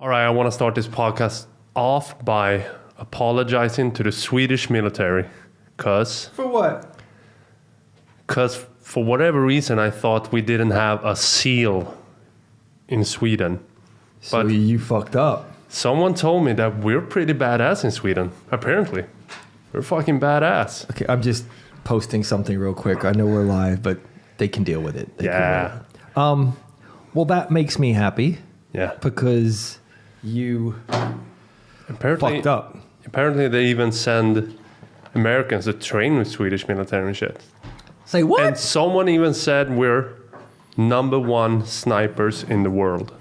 All right, I want to start this podcast off by apologizing to the Swedish military. For what? Because for whatever reason, I thought we didn't have a SEAL in Sweden. So you fucked up. Someone told me that we're pretty badass in Sweden, apparently. We're fucking badass. Okay, I'm just posting something real quick. I know we're live, but they can deal with it. Well, that makes me happy. Yeah. Because you fucked up. Apparently, they even send Americans to train with Swedish military and shit. Say what? And someone even said we're #1 snipers in the world,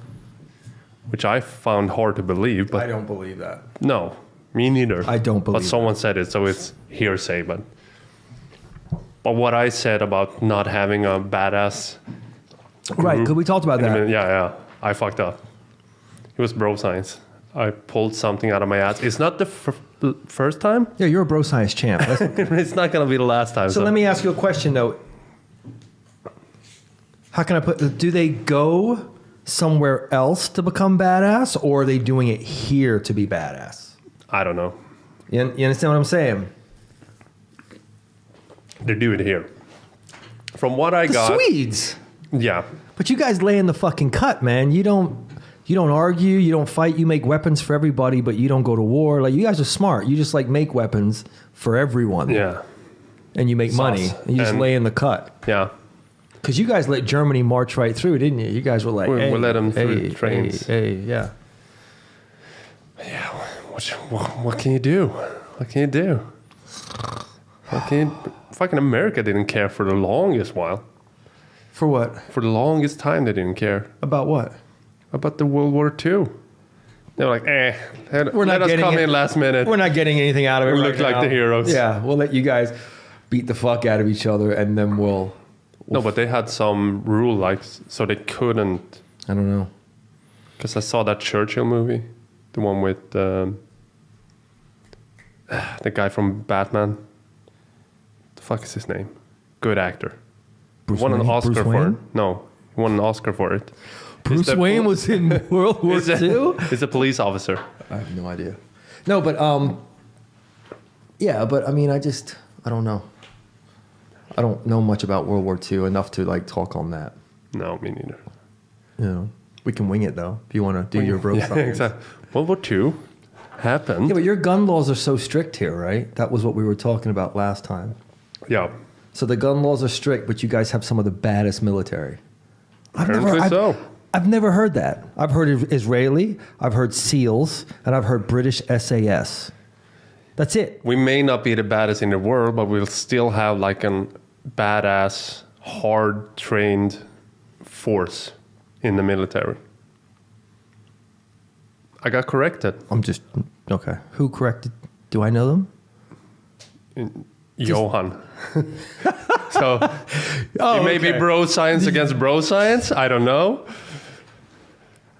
which I found hard to believe. But I don't believe that. No, me neither. I don't believe But someone said it, so it's hearsay. But what I said about not having a badass... Right, because we talked about that. Yeah. I fucked up. It was bro science. I pulled something out of my ass. It's not the first time. Yeah, you're a bro science champ. It's not going to be the last time. So let me ask you a question, though. How can I do they go somewhere else to become badass, or are they doing it here to be badass? I don't know. You understand what I'm saying? They do it here. From what I got... Swedes! Yeah. But you guys lay in the fucking cut, man. You don't argue, you don't fight, you make weapons for everybody, but you don't go to war. Like, you guys are smart. You just make weapons for everyone. Yeah. And you make money. And you just lay in the cut. Yeah. Because you guys let Germany march right through, didn't you? You guys were like, we let them through trains. Yeah. Yeah. What can you do? What can you do? Fucking America didn't care for the longest while. For what? For the longest time, they didn't care. About what? About the World War II. They were like, let us come in last minute. We're not getting anything out of it. We look like the heroes. Yeah, we'll let you guys beat the fuck out of each other, and then we'll... No, but they had some rule, so they couldn't... I don't know. Because I saw that Churchill movie. The one with the guy from Batman. The fuck is his name? Good actor. Bruce won an Wayne? Oscar Bruce for Wayne? it. No, he won an Oscar for it. Bruce Wayne was in World War II? He's a police officer. I have no idea. No, but yeah, but I mean, I don't know. I don't know much about World War II enough to talk on that. No, me neither. You know, we can wing it though if you want to do your bro science. Exactly. World War II happened. Yeah, but your gun laws are so strict here, right? That was what we were talking about last time. Yeah. So the gun laws are strict, but you guys have some of the baddest military. I've never heard that. I've heard Israeli, I've heard SEALs, and I've heard British SAS. That's it. We may not be the baddest in the world, but we'll still have a badass, hard-trained force in the military. I got corrected. Okay. Who corrected? Do I know them? Johan. So it may be bro science against bro science. I don't know.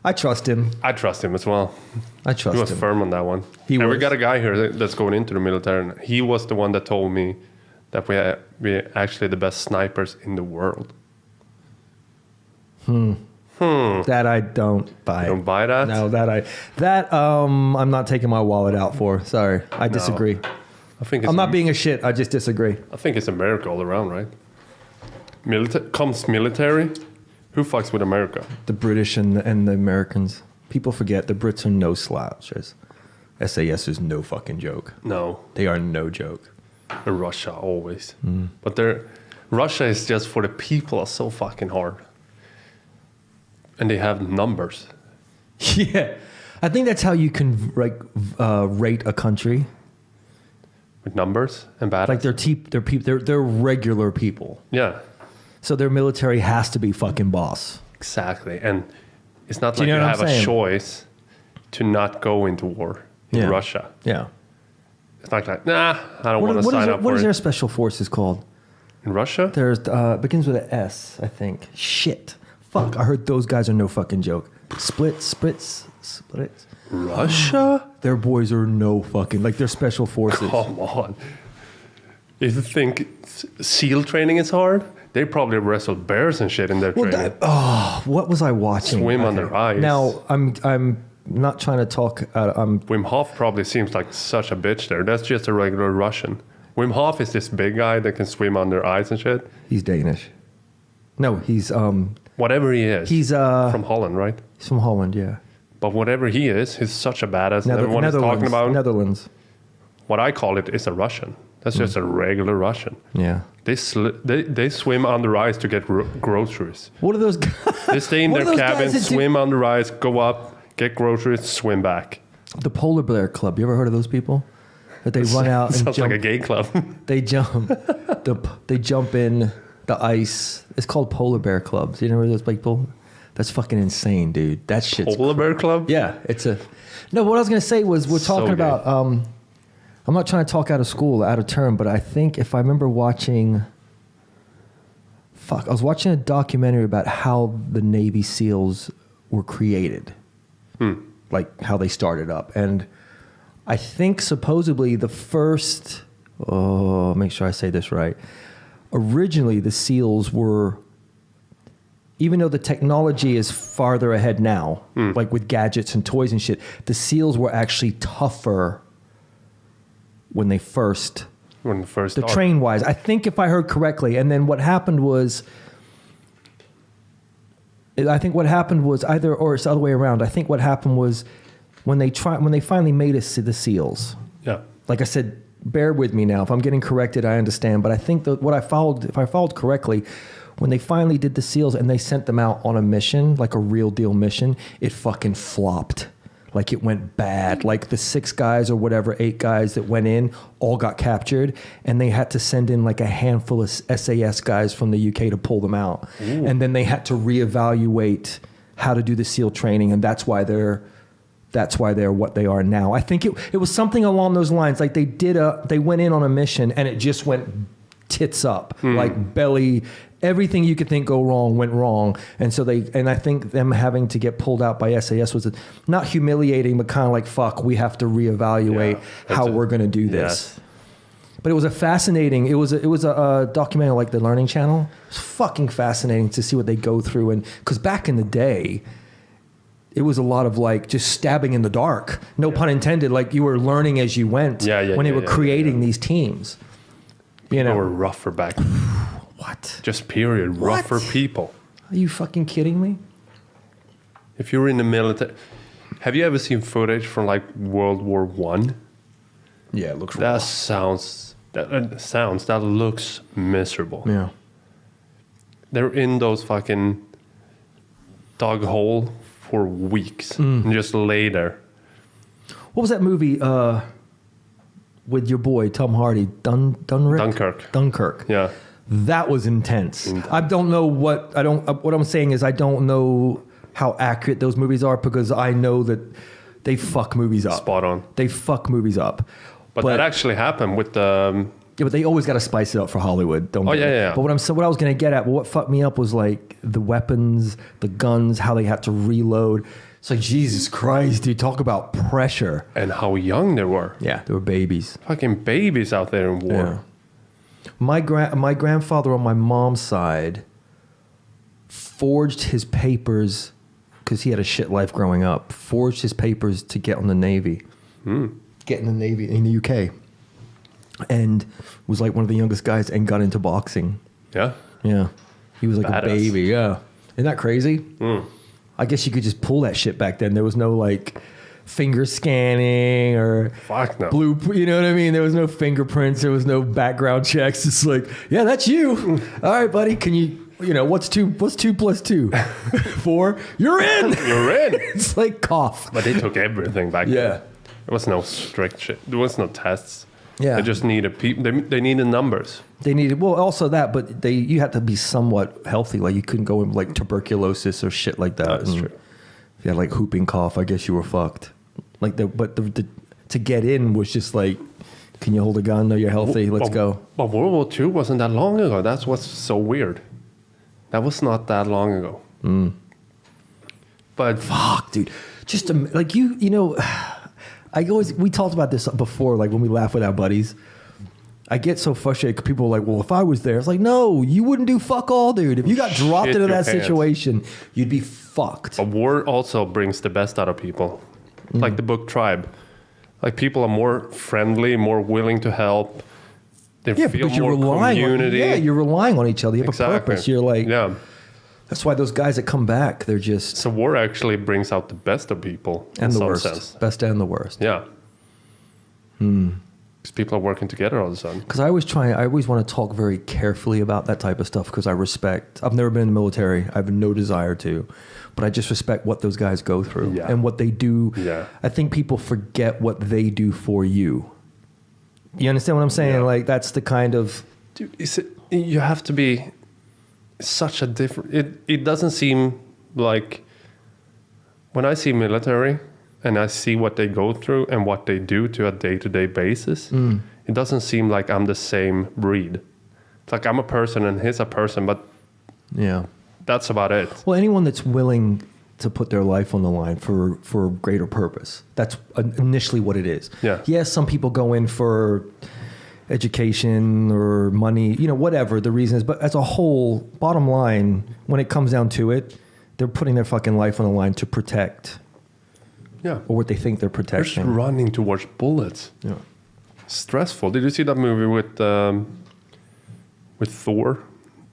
I trust him. I trust him as well. I trust him. He was firm on that one. We got a guy here that's going into the military. And he was the one that told me that we're actually the best snipers in the world. That I don't buy. You don't buy that? No, I'm not taking my wallet out for. Sorry, I disagree. I'm not being a shit. I just disagree. I think it's America all around, right? Comes military. Who fucks with America? The British and the Americans. People forget the Brits are no slouches. SAS is no fucking joke. No. They are no joke. Russia, always. But Russia is just for the people are so fucking hard. And they have numbers. Yeah. I think that's how you can rate a country. With numbers and bad. They're regular people. Yeah. So their military has to be fucking boss. Exactly. And it's not like you have a choice to not go into war in Russia. Yeah. It's not like, I don't want to sign up for it. What is their special forces called? In Russia? There's begins with an S, I think. Shit. Fuck. I heard those guys are no fucking joke. Splits. Russia? Their boys are no fucking, they're special forces. Come on. If you think SEAL training is hard, they probably wrestled bears and shit in their training. What was I watching? Swim under ice. Now, I'm not trying to talk. Wim Hof probably seems like such a bitch there. That's just a regular Russian. Wim Hof is this big guy that can swim under ice and shit. He's Danish. No, he's whatever he is. He's from Holland, right? He's from Holland, yeah. But whatever he is, he's such a badass. And everyone is talking about Netherlands. What I call it is a Russian. That's just a regular Russian. Yeah. They swim under ice to get groceries. What are those guys? They stay in their cabin, swim under ice, go up, get groceries, swim back. The Polar Bear Club. You ever heard of those people? That they run out and sounds jump. like a gay club. They jump. They jump in the ice. It's called Polar Bear Clubs. You know those people? That's fucking insane, dude. That shit's Polar Bear Club? Yeah, it's a. No, what I was gonna say was we're talking So about. I'm not trying to talk out of school, out of term, but I think if I remember watching. I was watching a documentary about how the Navy SEALs were created, like how they started up, and I think supposedly the first. Oh, make sure I say this right. Originally, the SEALs were. Even though the technology is farther ahead now, like with gadgets and toys and shit, the SEALs were actually tougher when they first the train wise. I think if I heard correctly, and then what happened was, either, or it's the other way around. I think what happened was when they finally made us the SEALs. Yeah. Like I said, bear with me now. If I'm getting corrected, I understand. But I think that if I followed correctly, when they finally did the SEALs and they sent them out on a mission, like a real deal mission, it fucking flopped. Like it went bad. Like the 6 guys or whatever, 8 guys that went in all got captured, and they had to send in like a handful of SAS guys from the UK to pull them out. Ooh. And then they had to reevaluate how to do the SEAL training, and that's why they're what they are now. I think it was something along those lines. Like they went in on a mission and it just went tits up, like belly. Everything you could think go wrong went wrong, and so I think them having to get pulled out by SAS was not humiliating, but kind of like fuck, we have to reevaluate how we're going to do this. Yes. But it was a fascinating. It was a documentary like the Learning Channel. It's fucking fascinating to see what they go through, and because back in the day, it was a lot of like just stabbing in the dark. No pun intended. Like you were learning as you went. When they were creating these teams. You know, they were rougher back. What? Just period. What? Rougher people. Are you fucking kidding me? If you're in the military, have you ever seen footage from like World War One? Yeah, it looks. That looks miserable. Yeah. They're in those fucking dug hole for weeks and just lay there. What was that movie with your boy Tom Hardy? Dunkirk. Yeah. That was intense. I don't know what I'm saying is I don't know how accurate those movies are, because I know that they fuck movies up. Spot on. They fuck movies up. But that actually happened with the. Yeah, but they always got to spice it up for Hollywood. Don't. Yeah. But what I was going to get at, what fucked me up was like the weapons, the guns, how they had to reload. It's like, Jesus Christ, dude, talk about pressure. And how young they were. Yeah, they were babies. Fucking babies out there in war. Yeah. My grandfather on my mom's side forged his papers, because he had a shit life growing up, forged his papers to get on the Navy. Get in the Navy in the UK. And was like one of the youngest guys and got into boxing. Yeah? Yeah. He was like Badass. a baby, yeah. Isn't that crazy? I guess you could just pull that shit back then. There was no like finger scanning or fuck no. You know what I mean? There was no fingerprints. There was no background checks. It's like, yeah, that's you. All right, buddy. Can you what's 2 plus 2? 4. You're in. You're in. It's like cough. But they took everything back then. Yeah. There was no strict shit. There was no tests. Yeah. They just needed people. They needed numbers. They needed, well, also that, but you had to be somewhat healthy. Like you couldn't go in like tuberculosis or shit like that. That's true. If you had like whooping cough, I guess you were fucked. Like the to get in was just like, can you hold a gun? No, you're healthy. Let's go. But World War II wasn't that long ago. That's what's so weird. That was not that long ago. But fuck, dude. Just like you know, we talked about this before, like when we laugh with our buddies. I get so frustrated because people are like, well, if I was there, it's like, no, you wouldn't do fuck all, dude. If you got dropped into that situation, you'd be fucked. A war also brings the best out of people. like the book Tribe. Like people are more friendly, more willing to help. They feel more community. You're relying on each other. You have a purpose. You're like, that's why those guys that come back, they're just. So war actually brings out the best of people and in the worst, sense. Best and the worst. Yeah. Because people are working together all of a sudden. Because I always want to talk very carefully about that type of stuff because I respect. I've never been in the military. I have no desire to, but I just respect what those guys go through and what they do. Yeah. I think people forget what they do for you. You understand what I'm saying? Yeah. Like that's the kind of. Dude, you have to be such a different. It doesn't seem like when I see military. And I see what they go through and what they do to a day-to-day basis. It doesn't seem like I'm the same breed. It's like I'm a person and he's a person, but that's about it. Well, anyone that's willing to put their life on the line for a greater purpose, that's initially what it is. Yeah. Yes, some people go in for education or money, whatever the reason is. But as a whole, bottom line, when it comes down to it, they're putting their fucking life on the line to protect. Yeah. Or what they think they're protecting. They're just running towards bullets. Yeah. Stressful. Did you see that movie with Thor?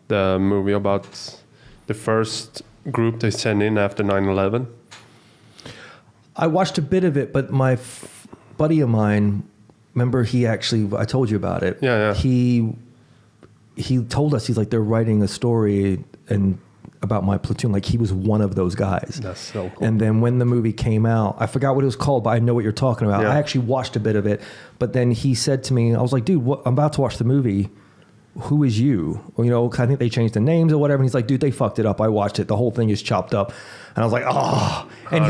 The movie about the first group they sent in after 9/11? I watched a bit of it, but my buddy of mine, remember I told you about it. Yeah. He told us, he's like, they're writing a story and about my platoon, like he was one of those guys. That's so cool. And then when the movie came out, I forgot what it was called, but I know what you're talking about. Yeah. I actually watched a bit of it, but then he said to me, I was like, dude, I'm about to watch the movie. Who is you? Or, 'cause I think they changed the names or whatever. And he's like, dude, they fucked it up. I watched it. The whole thing is chopped up. And I was like, oh. And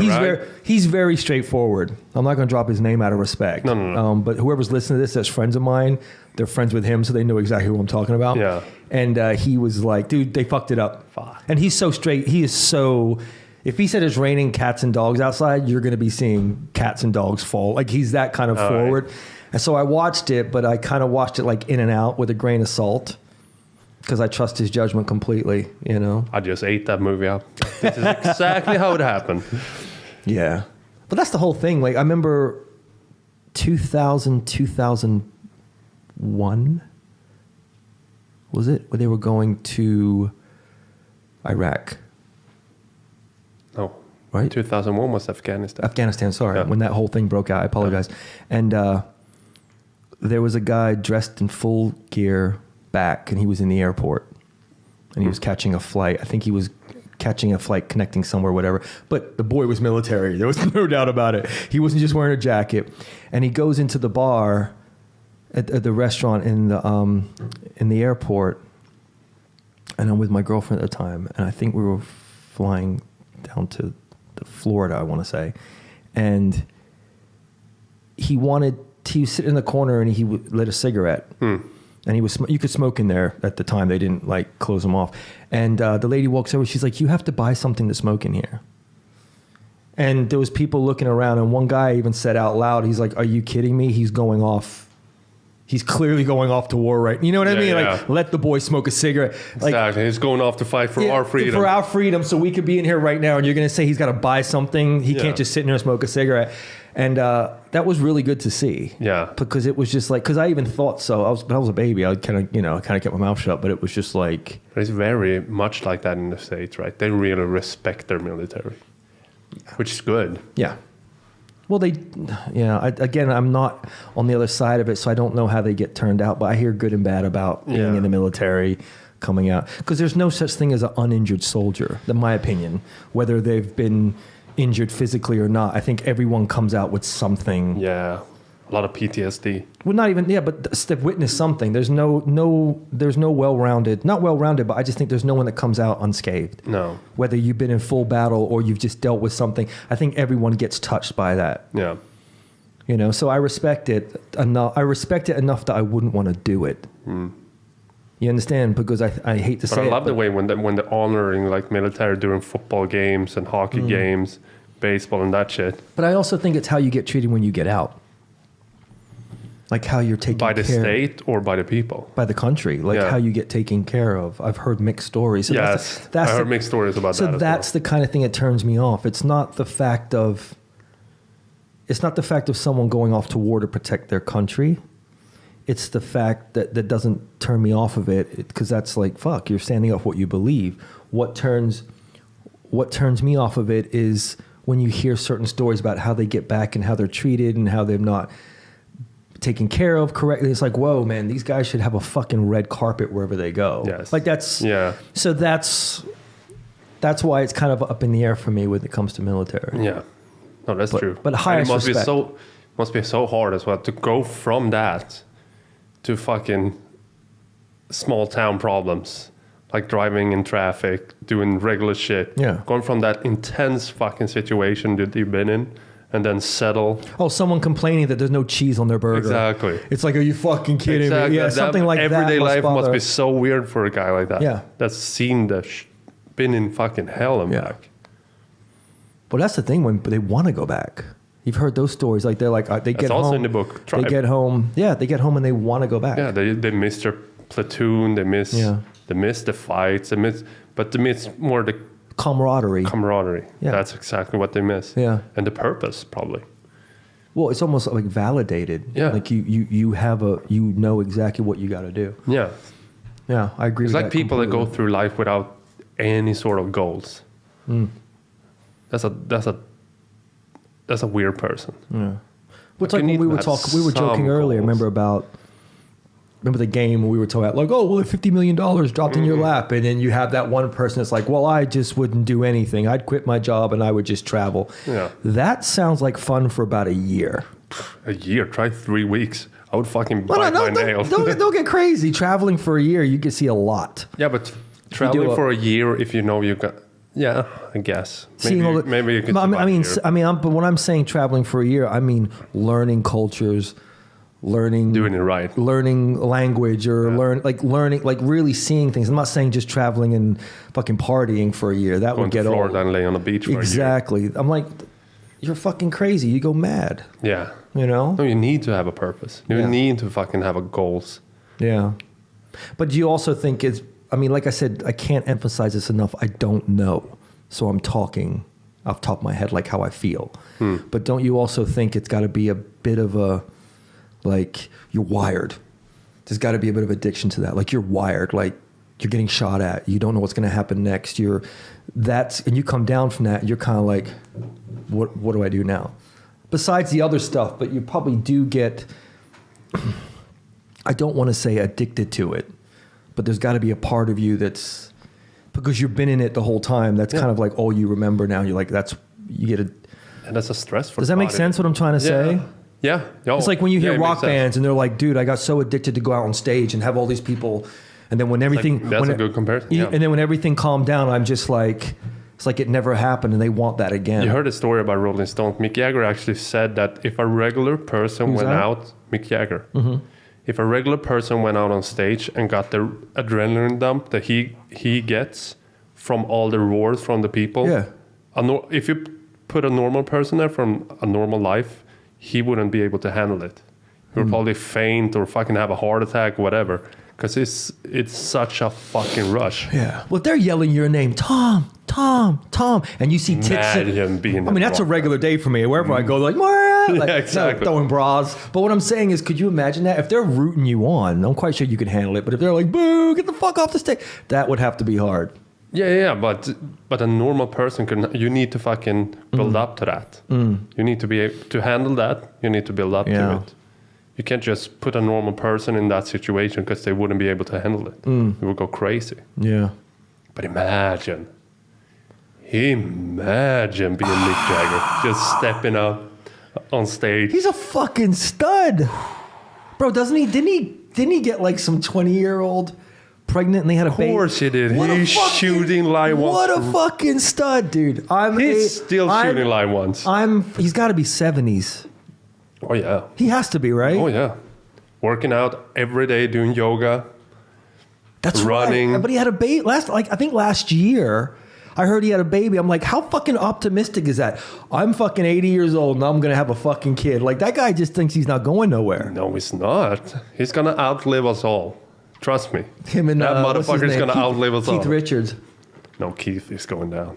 he's very straightforward. I'm not going to drop his name out of respect. No. But whoever's listening to this, that's friends of mine. They're friends with him, so they know exactly who I'm talking about. Yeah. And he was like, dude, they fucked it up. Fuck. And he's so straight. He is so... If he said it's raining cats and dogs outside, you're going to be seeing cats and dogs fall. Like, he's that kind of forward. Right. And so I watched it, but I kind of watched it like in and out with a grain of salt because I trust his judgment completely, I just ate that movie up. This is exactly how it happened. Yeah. But that's the whole thing. Like, I remember 2001, was it? Where they were going to Iraq. No. Right? 2001 was Afghanistan. Afghanistan, sorry. Yeah. When that whole thing broke out, I apologize. Yeah. And there was a guy dressed in full gear back, and he was in the airport. And he was catching a flight. I think he was catching a flight connecting somewhere, whatever. But the boy was military. There was no doubt about it. He wasn't just wearing a jacket. And he goes into the bar at the restaurant in the airport. And I'm with my girlfriend at the time. And I think we were flying down to Florida, I want to say. And he was sitting in the corner and he lit a cigarette. And you could smoke in there at the time. They didn't like close them off. And the lady walks over. She's like, you have to buy something to smoke in here. And there was people looking around. And one guy even said out loud, he's like, are you kidding me? He's going off. He's clearly going off to war, right? You know what I mean? Yeah. Like, let the boy smoke a cigarette. Like, exactly. He's going off to fight for our freedom. For our freedom. So we could be in here right now. And you're going to say he's got to buy something. He can't just sit in here and smoke a cigarette. And that was really good to see. Yeah. Because it was just like, because I even thought so. I was a baby. I kind of kept my mouth shut. But it was just like. But it's very much like that in the States, right? They really respect their military, which is good. Yeah. Well, I'm not on the other side of it, so I don't know how they get turned out. But I hear good and bad about being in the military, coming out. Because there's no such thing as an uninjured soldier, in my opinion, whether they've been injured physically or not. I think everyone comes out with something. Yeah, a lot of PTSD. Well, not even, but they've witnessed something. There's no well-rounded, not well-rounded, but I just think there's no one that comes out unscathed. No. Whether you've been in full battle or you've just dealt with something, I think everyone gets touched by that. Yeah. So I respect it enough. I respect it enough that I wouldn't want to do it. You understand? Because I hate to say it. But I love the way when they're honoring like military during football games and hockey games, baseball and that shit. But I also think it's how you get treated when you get out. Like how you're taken care of. By the state or by the people? By the country. Like how you get taken care of. I've heard mixed stories. So I heard mixed stories about that. So that's the kind of thing that turns me off. It's not the fact of it's not the fact of someone going off to war to protect their country. It's the fact that doesn't turn me off of it, because that's like, fuck, you're standing up for what you believe. What turns me off of it is when you hear certain stories about how they get back and how they're treated and how they're not taken care of correctly. It's like, whoa, man, these guys should have a fucking red carpet wherever they go. Yes. Like that's, yeah. So that's why it's kind of up in the air for me when it comes to military. Yeah. No, that's true. But highest and it respect. must be so hard as well to go from that to fucking small town problems, like driving in traffic, doing regular shit. Yeah. Going from that intense fucking situation that you've been in and then settle. Oh, someone complaining that there's no cheese on their burger. Exactly. It's like, are you fucking kidding Exactly. me? Yeah, something like that. Everyday life must bother. be so weird for a guy like that. Yeah. That's seen been in fucking hell and back. But that's the thing, when they want to go back. You've heard those stories. Like they're like, they get That's also home. in the book. They get home. Yeah, they get home and they want to go back. Yeah, they miss their platoon. They miss the fights. They miss more the Camaraderie. Yeah. That's exactly what they miss. Yeah. And the purpose, probably. Well, it's almost like validated. Yeah. Like you know exactly what you got to do. Yeah. Yeah, I agree It's with like that people that go completely. through life without any sort of goals. That's a weird person. Yeah. It's Like, like you when we need were to have talking, we were joking some earlier. goals. Remember the game when we were talking about like, oh, well, if $50 million dropped in your lap, and then you have that one person that's like, well, I just wouldn't do anything. I'd quit my job and I would just travel. Yeah. That sounds like fun for about a year. A year, try 3 weeks. I would fucking bite No, my nails. don't get crazy. Traveling for a year, you can see a lot. Yeah, but do traveling a- for a year, if you know you got, yeah, I guess. Seeing all the- Maybe you could. But survive a year. but when I'm saying traveling for a year, I mean learning cultures, learning Doing it right. learning language, or learning, like really seeing things. I'm not saying just traveling and fucking partying for a year. That Going would to get Florida old. and lay on the beach for Exactly. I'm like, you're fucking crazy. You go mad. a year. Yeah. You know? No, you need to have a purpose. You Yeah. need to fucking have a goals. Yeah. But do you also think it's, I mean, like I said, I can't emphasize this enough. I don't know. So I'm talking off the top of my head, like how I feel. But don't you also think it's got to be a bit of a, like, you're wired. There's got to be a bit of addiction to that. Like, you're wired. Like, you're getting shot at. You don't know what's going to happen next. And you come down from that, you're kind of like, what do I do now? Besides the other stuff, but you probably do get, I don't want to say addicted to it, but there's got to be a part of you that's, because you've been in it the whole time, that's kind of like all you remember now. You're like, you get a, And that's a stress for does the that make body. sense what I'm trying to say? Yeah. Yeah. It's like when you hear it rock makes sense. bands and they're like, dude, I got so addicted to go out on stage and have all these people. And then when everything, That's a good comparison. Yeah. and then when everything calmed down, I'm just like, it's like it never happened and they want that again. You heard a story about Rolling Stones. Mick Jagger actually said that if a regular person Who's went that? out, Mick Jagger, if a regular person went out on stage and got the adrenaline dump that he gets from all the roars from the people, if you put a normal person there from a normal life, he wouldn't be able to handle it. He would probably faint or fucking have a heart attack, whatever. Because it's such a fucking rush. Yeah. Well, if they're yelling your name, Tom, Tom, Tom, and you see tits. Imagine being I mean, that's a regular day for me. Wherever I go, like, Maria, like Yeah, exactly. throwing bras. But what I'm saying is, could you imagine that? If they're rooting you on, I'm quite sure you could handle it. But if they're like, boo, get the fuck off the stage, that would have to be hard. Yeah, but a normal person you need to fucking build up to that. You need to be able to handle that. You need to build up to it. You can't just put a normal person in that situation because they wouldn't be able to handle it. They would go crazy. Yeah. But imagine being Mick Jagger just stepping up on stage. He's a fucking stud. Bro, doesn't he? Didn't he get like some 20-year-old pregnant and they had a baby? Of course he did. He's shooting live ones. What a fucking stud, dude. He's still shooting live ones. He's got to be 70s. Oh, yeah. He has to be, right? Oh, yeah. Working out every day, doing yoga. That's running. right. But he had a baby I think last year. I heard he had a baby. I'm like, how fucking optimistic is that? I'm fucking 80 years old and I'm going to have a fucking kid. Like, that guy just thinks he's not going nowhere. No, he's not. He's going to outlive us all. Trust me. Him and that what's his motherfucker's name? going to outlive us all. Keith Richards. No, Keith is going down.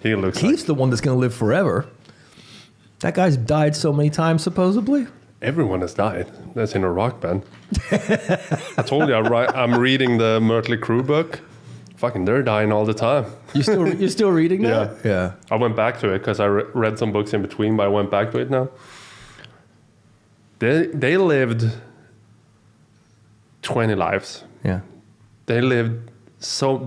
He looks Keith's the one that's going to live forever. That guy's died so many times, supposedly. Everyone has died. That's in a rock band. I told you, I'm reading the Mötley Crüe book. Fucking, they're dying all the time. You're still reading that? Yeah. I went back to it because I read some books in between, but I went back to it now. They lived 20 lives. Yeah. They lived so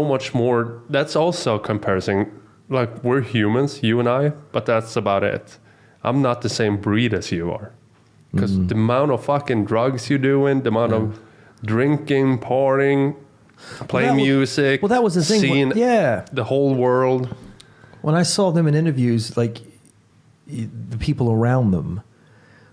much more. That's also a comparison. Like, we're humans, you and I, but that's about it. I'm not the same breed as you are. Because the amount of fucking drugs you're doing, the amount of drinking, partying, playing music, that was the thing. Seeing the whole world. When I saw them in interviews, like, the people around them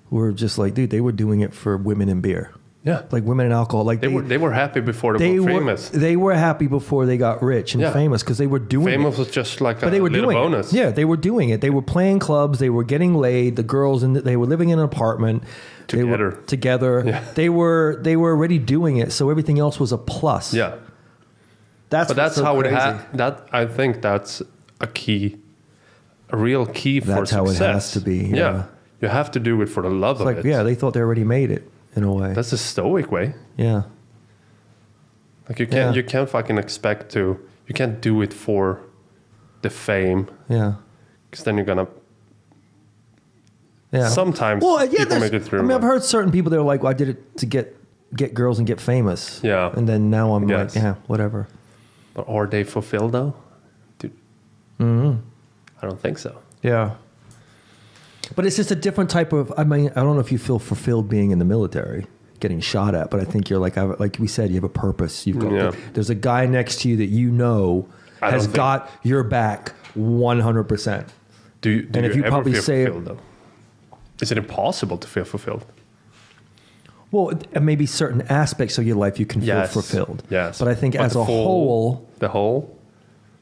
were just like, dude, they were doing it for women and beer. Yeah. Like women and alcohol. Like they were happy before they were famous. They were happy before they got rich and famous because they were doing famous it. Was just like but they were little doing bonus. It. Yeah, they were doing it. They were playing clubs. They were getting laid. The girls, they were living in an apartment. Together. They were together. Yeah. They were already doing it. So everything else was a plus. Yeah. That's how crazy. I think that's a real key for success. That's how it has to be. Yeah. You have to do it for the love of it. Yeah, they thought they already made it in a way. That's a stoic way. Yeah. Like you can't fucking expect to. You can't do it for the fame. Yeah. Because then you're gonna. Yeah. Sometimes people make it through. I mean, I've heard certain people that are like, well, I did it to get girls and get famous. Yeah. And then now I'm like, yeah, whatever. But are they fulfilled though? Dude. Mm-hmm. I don't think so. Yeah. But it's just a different type of, I mean, I don't know if you feel fulfilled being in the military, getting shot at, but I think you're like we said, you have a purpose. You've got, there's a guy next to you that you know has got your back 100%. Do you if you ever probably feel say fulfilled though? Is it impossible to feel fulfilled? Well, maybe certain aspects of your life you can feel fulfilled. Yes. But I think as a whole... The whole?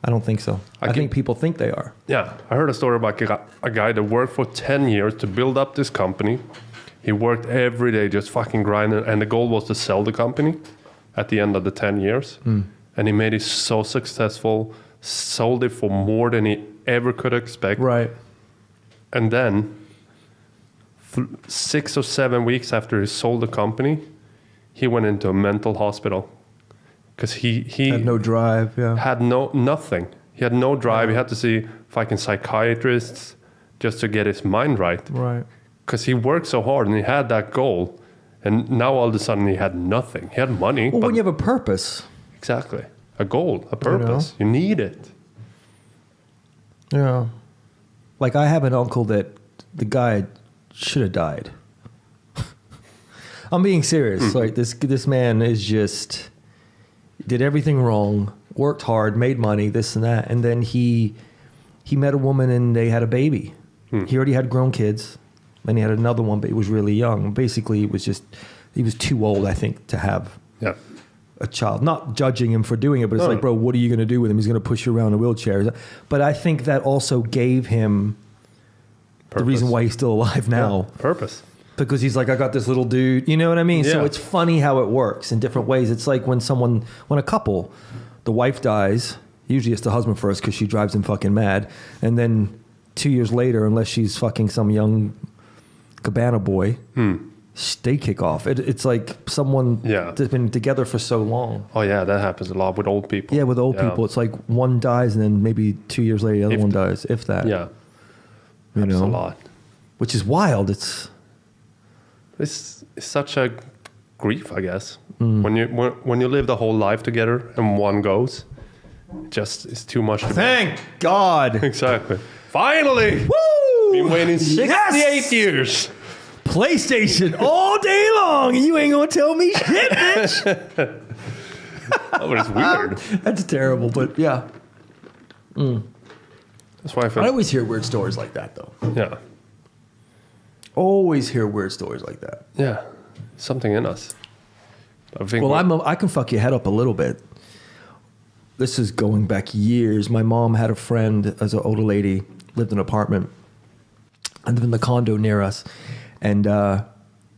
I don't think so. I think people think they are. Yeah. I heard a story about a guy that worked for 10 years to build up this company. He worked every day just fucking grinding, and the goal was to sell the company at the end of the 10 years. And he made it so successful, sold it for more than he ever could expect. Right. And then 6 or 7 weeks after he sold the company, he went into a mental hospital because he had no drive. Yeah, had nothing. He had no drive. He had to see fucking psychiatrists just to get his mind right. Right. Because he worked so hard and he had that goal, and now all of a sudden he had nothing. He had money. Well, when you have a purpose, exactly, a goal, a purpose, you need it. Yeah. Like I have an uncle that the guy should have died. I'm being serious. Like this man is just did everything wrong, worked hard, made money, this and that, and then he met a woman and they had a baby. He already had grown kids, and he had another one, but he was really young. Basically, he was too old, I think, to have a child. Not judging him for doing it, but it's like, bro, what are you going to do with him? He's going to push you around in a wheelchair. But I think that also gave him the reason why he's still alive now. Yeah, purpose. Because he's like, I got this little dude, you know what I mean? Yeah. So it's funny how it works in different ways. It's like when a couple, the wife dies, usually it's the husband first because she drives him fucking mad. And then 2 years later, unless she's fucking some young cabana boy, they kick off. It's like someone that's been together for so long. Oh yeah, that happens a lot with old people. Yeah, with old people. It's like one dies and then maybe 2 years later the other one dies, if that. Yeah. That's a lot. Which is wild. It's such a grief, I guess. When you live the whole life together and one goes, it's too much. Thank God. Exactly. Finally. Woo! Been waiting 68 years. PlayStation all day long, and you ain't gonna tell me shit, bitch. Oh, but it's weird. That's terrible, but yeah. That's why I always hear weird stories like that, though. Yeah. Always hear weird stories like that. Yeah. Something in us. I think I can fuck your head up a little bit. This is going back years. My mom had a friend as an older lady, lived in an apartment. I lived in the condo near us. And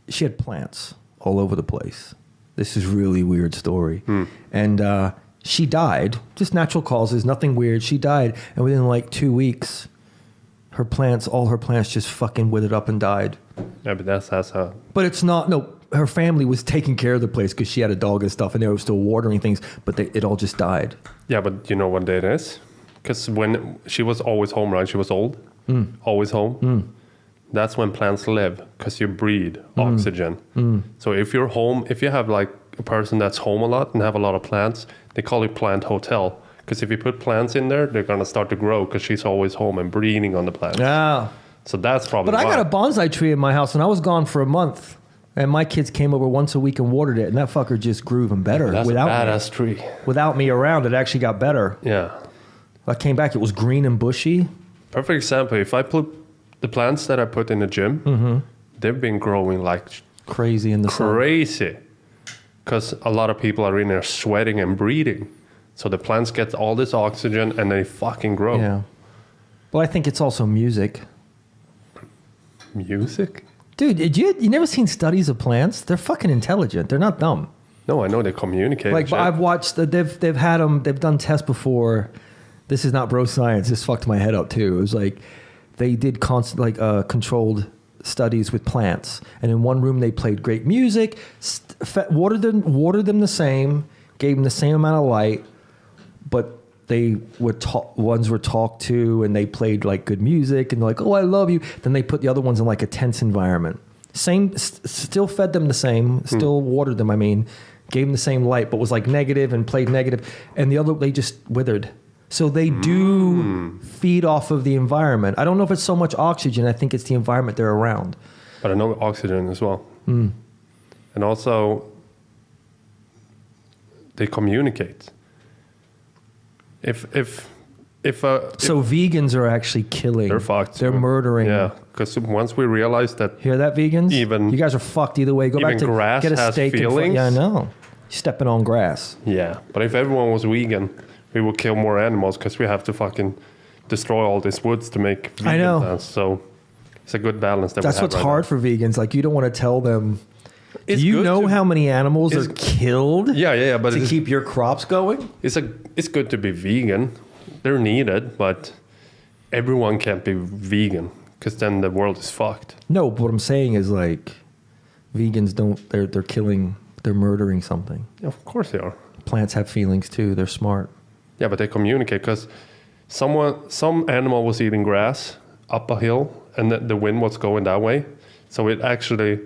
she had plants all over the place. This is really weird story. And she died, just natural causes, nothing weird. She died. And within like 2 weeks, All her plants just fucking withered up and died. Yeah, but that's how. But it's not, no, her family was taking care of the place because she had a dog and stuff and they were still watering things, but it all just died. Yeah, but you know what it is? Because when she was always home, right? She was old, always home. That's when plants live, because you breathe oxygen. So if you're home, if you have like a person that's home a lot and have a lot of plants, they call it plant hotel. Because if you put plants in there, they're going to start to grow because she's always home and breathing on the plants. Yeah. So that's probably But I why. got a bonsai tree in my house and I was gone for a month. And my kids came over once a week and watered it. And that fucker just grew even better. That's without a badass tree. Without me around, it actually got better. Yeah. I came back, it was green and bushy. Perfect example. If I put the plants that I put in the gym, they've been growing like Crazy in the sun. crazy. Because a lot of people are in there sweating and breathing. So the plants get all this oxygen and they fucking grow. Yeah. Well, I think it's also music. Music? Dude, you never seen studies of plants? They're fucking intelligent. They're not dumb. No, I know they communicate. Like, shit. I've watched, they've had them, they've done tests before. This is not bro science. This fucked my head up too. It was like, they did controlled studies with plants. And in one room, they played great music, watered them the same, gave them the same amount of light, but they were ones were talked to and they played like good music and they're like, oh, I love you. Then they put the other ones in like a tense environment. Still fed them the same, still watered them, gave them the same light, but was like negative and played negative. And the other, they just withered. So they do feed off of the environment. I don't know if it's so much oxygen. I think it's the environment they're around. But I know oxygen as well. And also, they communicate. If So vegans are actually killing. they're fucked. They're murdering. Yeah, because once we realize that Hear that, vegans? Even- you guys are fucked either way. Go back even to grass get a has steak. feelings? Yeah, I know. Stepping on grass. yeah, but if everyone was vegan, we would kill more animals because we have to fucking destroy all these woods to make vegan I know. plants. So it's a good balance that That's we have what's right hard now. for vegans. Like, you don't want to tell them. It's Do you good know to- how many animals are killed Yeah, but to keep your crops going? it's good to be vegan. They're needed, but everyone can't be vegan because then the world is fucked. No, but what I'm saying is like, vegans don't. They're killing. They're murdering something. Yeah, of course they are. Plants have feelings too. They're smart. Yeah, but they communicate because some animal was eating grass up a hill and the wind was going that way. So it actually, the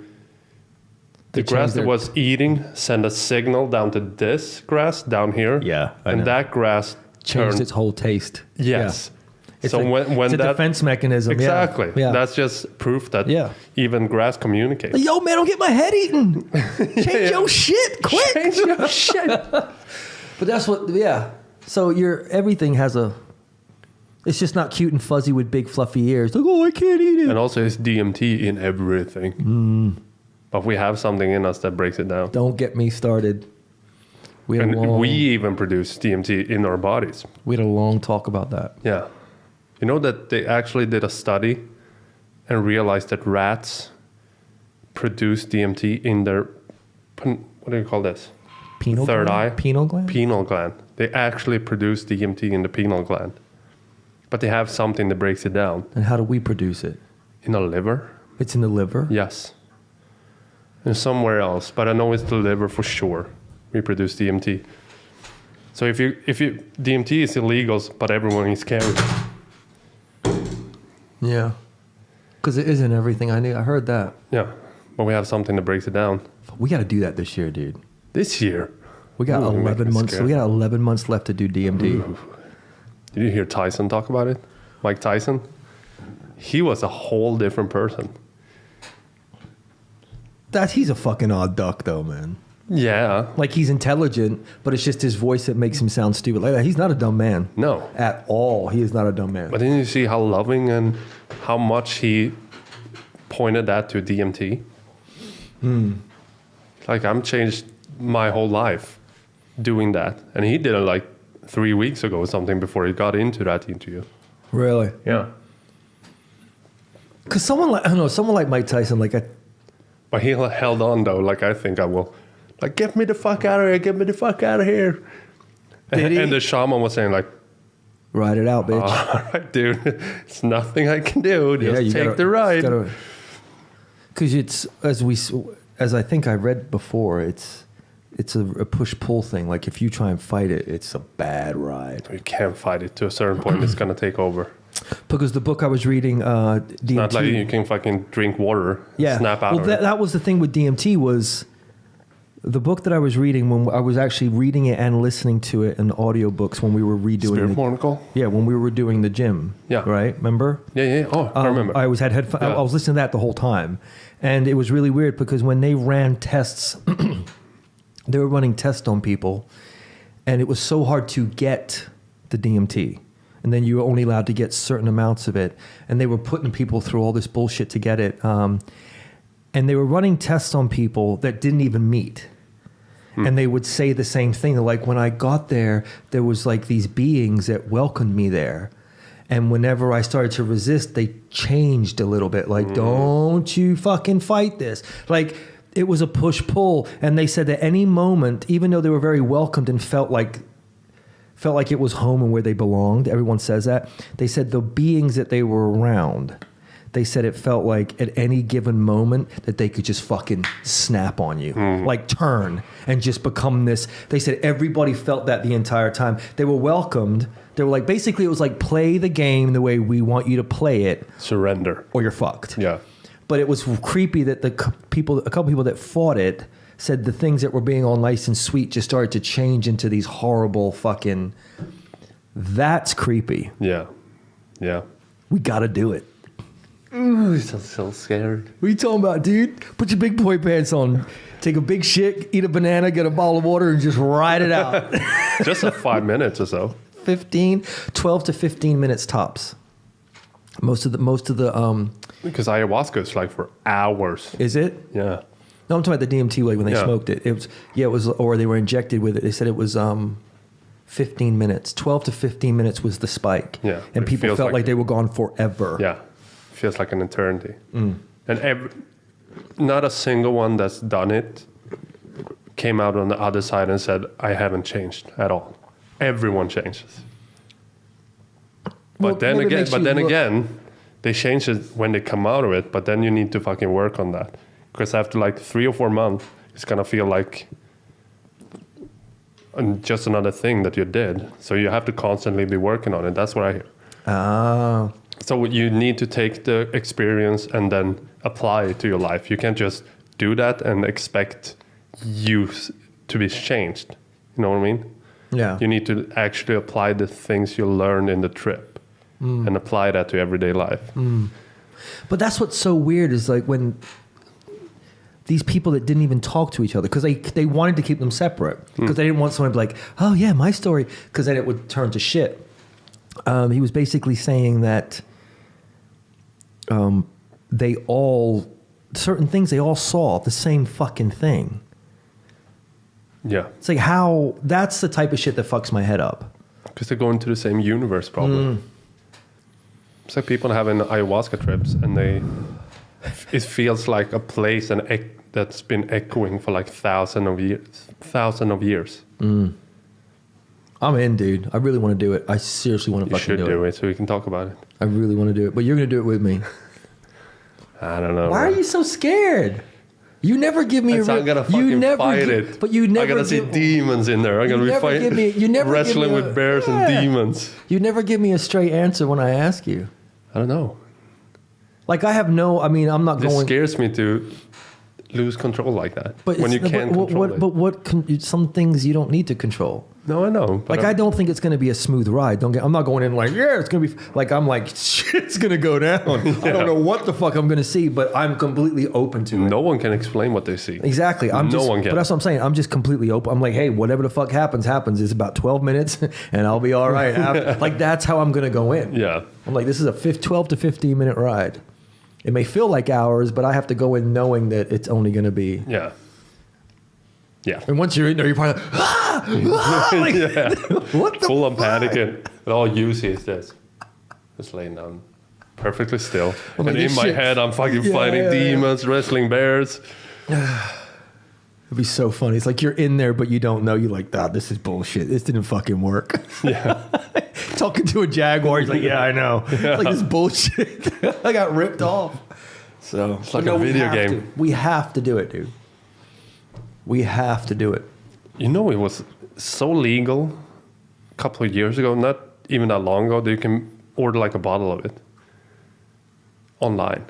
They grass changed that their- was eating sent a signal down to this grass down here. Yeah, I and know. that grass Changed turned. its whole taste. Yes. Yeah. It's So like- when it's a that defense mechanism. Yeah. exactly, Yeah. that's just proof that Yeah. even grass communicates. Yo, man, don't get my head eaten. Change your shit quick. Change your shit. But that's what, yeah. So everything has it's just not cute and fuzzy with big fluffy ears. Like, oh, I can't eat it. And also, it's DMT in everything. But we have something in us that breaks it down. Don't get me started. We had, And we even produce DMT in our bodies. we had a long talk about that. Yeah. You know that they actually did a study and realized that rats produce DMT in their, what do you call this? Penal Third gland? eye? Penal gland? Pineal gland. They actually produce DMT in the pineal gland. But they have something that breaks it down. And how do we produce it? In the liver? It's in the liver? Yes. And somewhere else, but I know it's the liver for sure. We produce DMT. So if you DMT is illegal, but everyone is carrying. Yeah. Because it isn't everything. I heard that. Yeah, but we have something that breaks it down. We got to do that this year, dude. This year. We got Ooh, 11 months. scared. We got 11 months left to do DMT. Ooh. Did you hear Tyson talk about it? Mike Tyson? He was a whole different person. He's a fucking odd duck, though, man. Yeah. Like, he's intelligent, but it's just his voice that makes him sound stupid. Like, he's not a dumb man. No. At all. He is not a dumb man. But didn't you see how loving and how much he pointed that to DMT? Like, I'm changed my whole life doing that. And he did it like 3 weeks ago or something before he got into that interview. Really? Yeah. Because someone like Mike Tyson, But he held on though, like I think I will. Like, get me the fuck out of here, get me the fuck out of here. Did he? And the shaman was saying like, Ride it out, bitch. All right, dude. It's nothing I can do. Just take the ride. Because it's as I think I read before, it's a push-pull thing. Like if you try and fight it, it's a bad ride. You can't fight it to a certain point. It's gonna take over. Because the book I was reading, DMT. It's not like you can fucking drink water. And snap out. Well, that was the thing with DMT was. The book that I was reading, when I was actually reading it and listening to it in audiobooks when we were redoing Spirit Monocle? Yeah, when we were doing the gym. Yeah. Right? Remember? Yeah. Oh, I remember. I had headphones. Yeah. I was listening to that the whole time. And it was really weird because when they ran tests, they were running tests on people, and it was so hard to get the DMT. And then you were only allowed to get certain amounts of it. And they were putting people through all this bullshit to get it. And they were running tests on people that didn't even meet. And they would say the same thing. Like, when I got there was like these beings that welcomed me there. And whenever I started to resist, they changed a little bit. Like, don't you fucking fight this. Like, it was a push-pull. And they said at any moment, even though they were very welcomed and felt like it was home and where they belonged, everyone says that, they said the beings that they were around, they said it felt like at any given moment that they could just fucking snap on you, like turn and just become this. They said everybody felt that the entire time. They were welcomed. They were like, basically it was like, play the game the way we want you to play it. Surrender. Or you're fucked. Yeah. But it was creepy that a couple people that fought it said the things that were being all nice and sweet just started to change into these horrible fucking, that's creepy. Yeah. Yeah. We got to do it. Ooh, so scared. What are you talking about, dude? Put your big boy pants on. Take a big shit, eat a banana, get a bottle of water, and just ride it out. Just 5 minutes or so. 12 to 15 minutes tops. Most of the because ayahuasca is like for hours. Is it? Yeah. No, I'm talking about the DMT, like when they smoked it. It was, or they were injected with it. They said it was 15 minutes. 12 to 15 minutes was the spike. Yeah. And people felt like they were gone forever. Yeah. Feels like an eternity. And not a single one that's done it came out on the other side and said, I haven't changed at all. Everyone changes. But then again, they change it when they come out of it, but then you need to fucking work on that. Because after like 3 or 4 months, it's going to feel like just another thing that you did. So you have to constantly be working on it. That's what I hear. Oh. So you need to take the experience and then apply it to your life. You can't just do that and expect you to be changed. You know what I mean? Yeah. You need to actually apply the things you learned in the trip and apply that to everyday life. But that's what's so weird is like when these people that didn't even talk to each other because they wanted to keep them separate because they didn't want someone to be like, oh yeah, my story, because then it would turn to shit. He was basically saying that certain things they all saw the same fucking thing. Yeah. It's like that's the type of shit that fucks my head up. Because they go into the same universe probably. It's like people having ayahuasca trips and it feels like a place that's been echoing for like thousands of years. I'm in, dude. I really want to do it. I seriously want to fucking do it. You should do it so we can talk about it. I really want to do it. But you're going to do it with me. I don't know. Why are you so scared? You never give me I'm gonna fucking fight it. But you never I'm gonna see demons in there. I'm gonna be fighting, wrestling with bears and demons. You never give me a straight answer when I ask you. I don't know. Like I'm not This going. It scares me to lose control like that. But when you can't control it. But some things you don't need to control. No, I know. Like I don't think it's going to be a smooth ride. I'm not going in like, yeah, it's going to be like, I'm like, shit's going to go down. Yeah. I don't know what the fuck I'm going to see, but I'm completely open to it. No one can explain what they see. Exactly. No one can. But that's what I'm saying. I'm just completely open. I'm like, hey, whatever the fuck happens. It's about 12 minutes and I'll be all right. Like that's how I'm going to go in. Yeah. I'm like, this is a 12 to 15 minute ride. It may feel like hours, but I have to go in knowing that it's only going to be. Yeah. Yeah. And once you're in there, you're probably like, like yeah. What the full on fuck? panicking. And all you see is this. Just laying down perfectly still. Well, and in my head, I'm fucking fighting demons, wrestling bears. It'd be so funny. It's like you're in there, but you don't know. You're like, this is bullshit. This didn't fucking work. Yeah. talking to a Jaguar. He's like, yeah, I know. It's like this bullshit. I got ripped off. So it's like a video game. We have to do it, dude. We have to do it. You know, it was so legal a couple of years ago, not even that long ago, that you can order like a bottle of it online.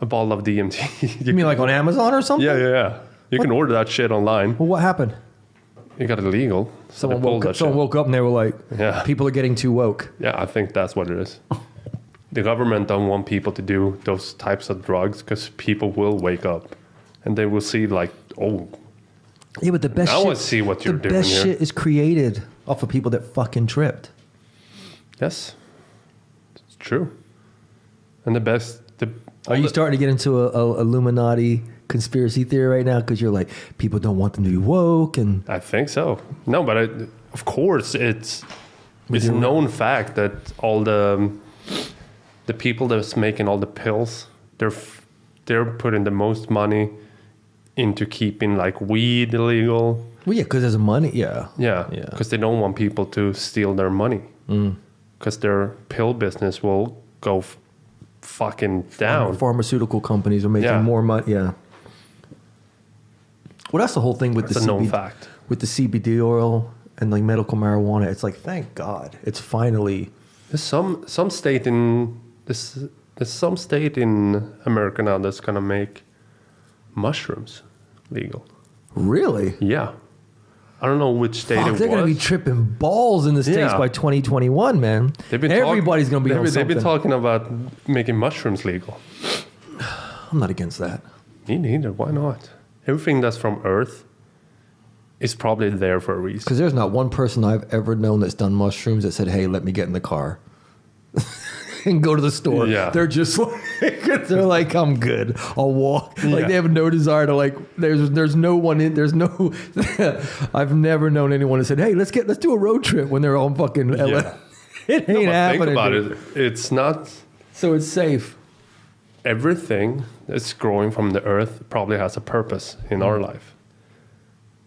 A bottle of DMT. You mean like on Amazon or something? Yeah. You can order that shit online. Well, what happened? It got illegal. So someone woke up and they were like, people are getting too woke. Yeah, I think that's what it is. The government don't want people to do those types of drugs because people will wake up and they will see like, oh, yeah, but the best I want to see what you're doing here. The best shit is created off of people that fucking tripped. Yes, it's true. And the best... Are you starting to get into a Illuminati conspiracy theory right now? Because you're like, people don't want them to be woke, and I think so. No, but of course it's a known fact that all the people that's making all the pills, they're putting the most money into keeping like weed illegal. Well, yeah, because there's money. Yeah. Because they don't want people to steal their money. Because their pill business will go fucking down. Pharmaceutical companies are making more money. Yeah. Well, that's the whole thing with that's a known fact. With the CBD oil and like medical marijuana. It's like, thank God, it's finally. There's some state in America now that's gonna make mushrooms legal. Really? Yeah. I don't know which state it was. They're going to be tripping balls in the States by 2021, man. Everybody's going to be on something. They've been talking about making mushrooms legal. I'm not against that. Me neither. Why not? Everything that's from Earth is probably there for a reason. Because there's not one person I've ever known that's done mushrooms that said, hey, let me get in the car and go to the store. Yeah. They're just like, they're like, I'm good. I'll walk. Like they have no desire to like, there's no one in, there's no, I've never known anyone that said, hey, let's do a road trip when they're on fucking LA. Yeah. It ain't happening. Think about it. It's not. So it's safe. Everything that's growing from the earth probably has a purpose in our life.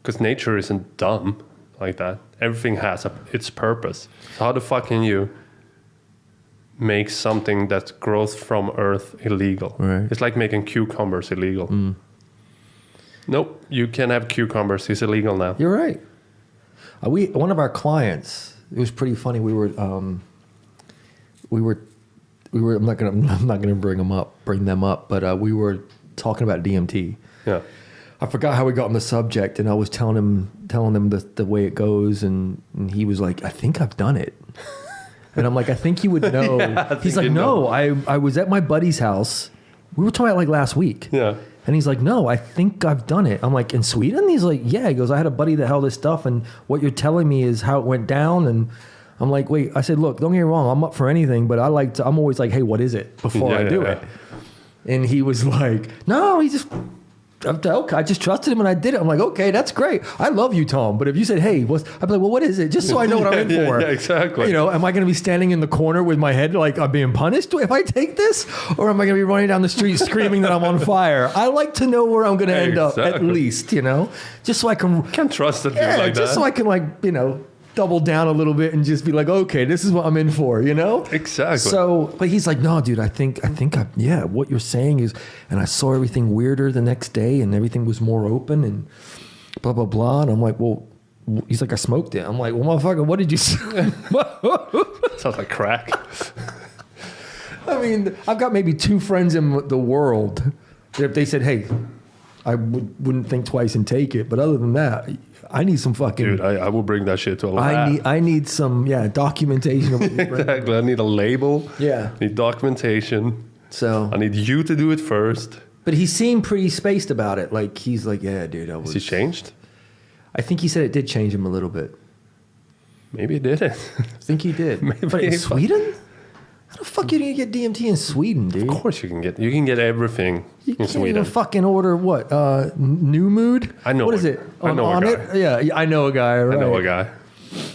Because nature isn't dumb like that. Everything has its purpose. So how the fuck can you make something that grows from earth illegal? Right. It's like making cucumbers illegal. Nope, you can have cucumbers. It's illegal now. You're right. One of our clients, it was pretty funny. We were I'm not gonna bring them up, but we were talking about DMT. Yeah. I forgot how we got on the subject, and I was telling him the way it goes, and he was like, I think I've done it. And I'm like, I think you would know. Yeah, he's like, no, I was at my buddy's house. We were talking about like last week. Yeah. And he's like, no, I think I've done it. I'm like, in Sweden? He's like, yeah. He goes, I had a buddy that held this stuff, and what you're telling me is how it went down. And I'm like, wait. I said, look, don't get me wrong. I'm up for anything, but I'm always like, hey, what is it before I do it? And he was like, no, I just trusted him and I did it. I'm like, okay, that's great. I love you, Tom. But if you said, hey, I'd be like, well, what is it? Just so I know what I'm in for. Yeah, exactly. You know, am I going to be standing in the corner with my head like I'm being punished if I take this? Or am I going to be running down the street screaming that I'm on fire? I like to know where I'm going to end up at least, you know, just so I can. Can't trust a dude like that. Just so I can double down a little bit and just be like, okay, this is what I'm in for, you know? Exactly. So, but he's like, no, dude, I think what you're saying is, and I saw everything weirder the next day and everything was more open and blah, blah, blah. And I'm like, well, he's like, I smoked it. I'm like, well, motherfucker, what did you say? Sounds like crack. I mean, I've got maybe 2 friends in the world that if they said, hey, I wouldn't think twice and take it. But other than that, I need some fucking... Dude, I will bring that shit to a lab. I need some, documentation. Of exactly. I need a label. Yeah. I need documentation. So... I need you to do it first. But he seemed pretty spaced about it. Like, he's like, yeah, dude, I was... Has he changed? I think he said it did change him a little bit. Maybe it didn't. I think he did. But in Sweden? How the fuck are you going to get DMT in Sweden, dude? Of course you can get everything in Sweden. You can fucking order what? New Mood? I know. What is it? I know a guy. Yeah, I know a guy. Right? I know a guy.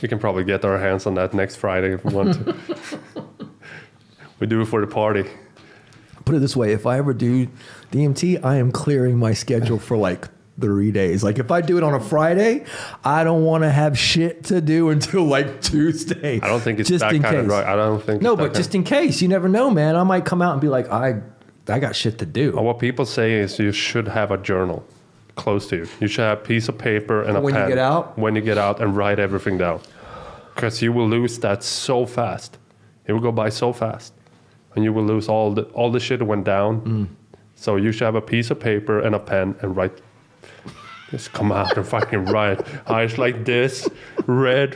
We can probably get our hands on that next Friday if we want to. We do it for the party. Put it this way. If I ever do DMT, I am clearing my schedule for like 3 days. Like if I do it on a Friday, I don't want to have shit to do until like Tuesday. I don't think it's just that in kind case. of right. I don't think. No, it's that but just in case, you never know, man. I might come out and be like, I got shit to do. Well, what people say is you should have a journal close to you. You should have a piece of paper and a When pen. you get out? When you get out and write everything down. Because you will lose that so fast. It will go by so fast. And you will lose all the shit that went down. So you should have a piece of paper and a pen and write. Just come out and fucking write. Eyes like this, red.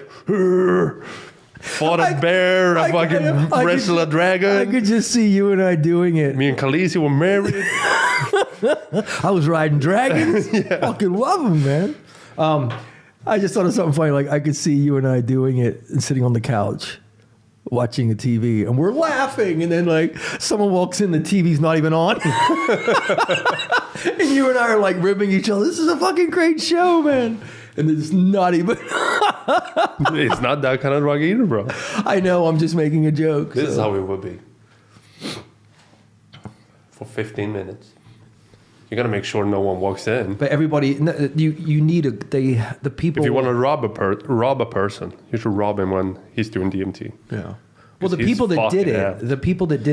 Fought a bear, I fucking wrestled a dragon. I could just see you and I doing it. Me and Khaleesi were married. I was riding dragons. Fucking love them, man. I just thought of something funny. Like I could see you and I doing it and sitting on the couch watching a TV and we're laughing. And then like someone walks in, the TV's not even on. And you and I are like ribbing each other. This is a fucking great show, man. And it's not even. It's not that kind of drug either, bro. I know, I'm just making a joke. This is how it would be. For 15 minutes. You gotta make sure no one walks in. But everybody, you need the people. If you want to rob a person, you should rob him when he's doing DMT. Yeah. Well, the people that did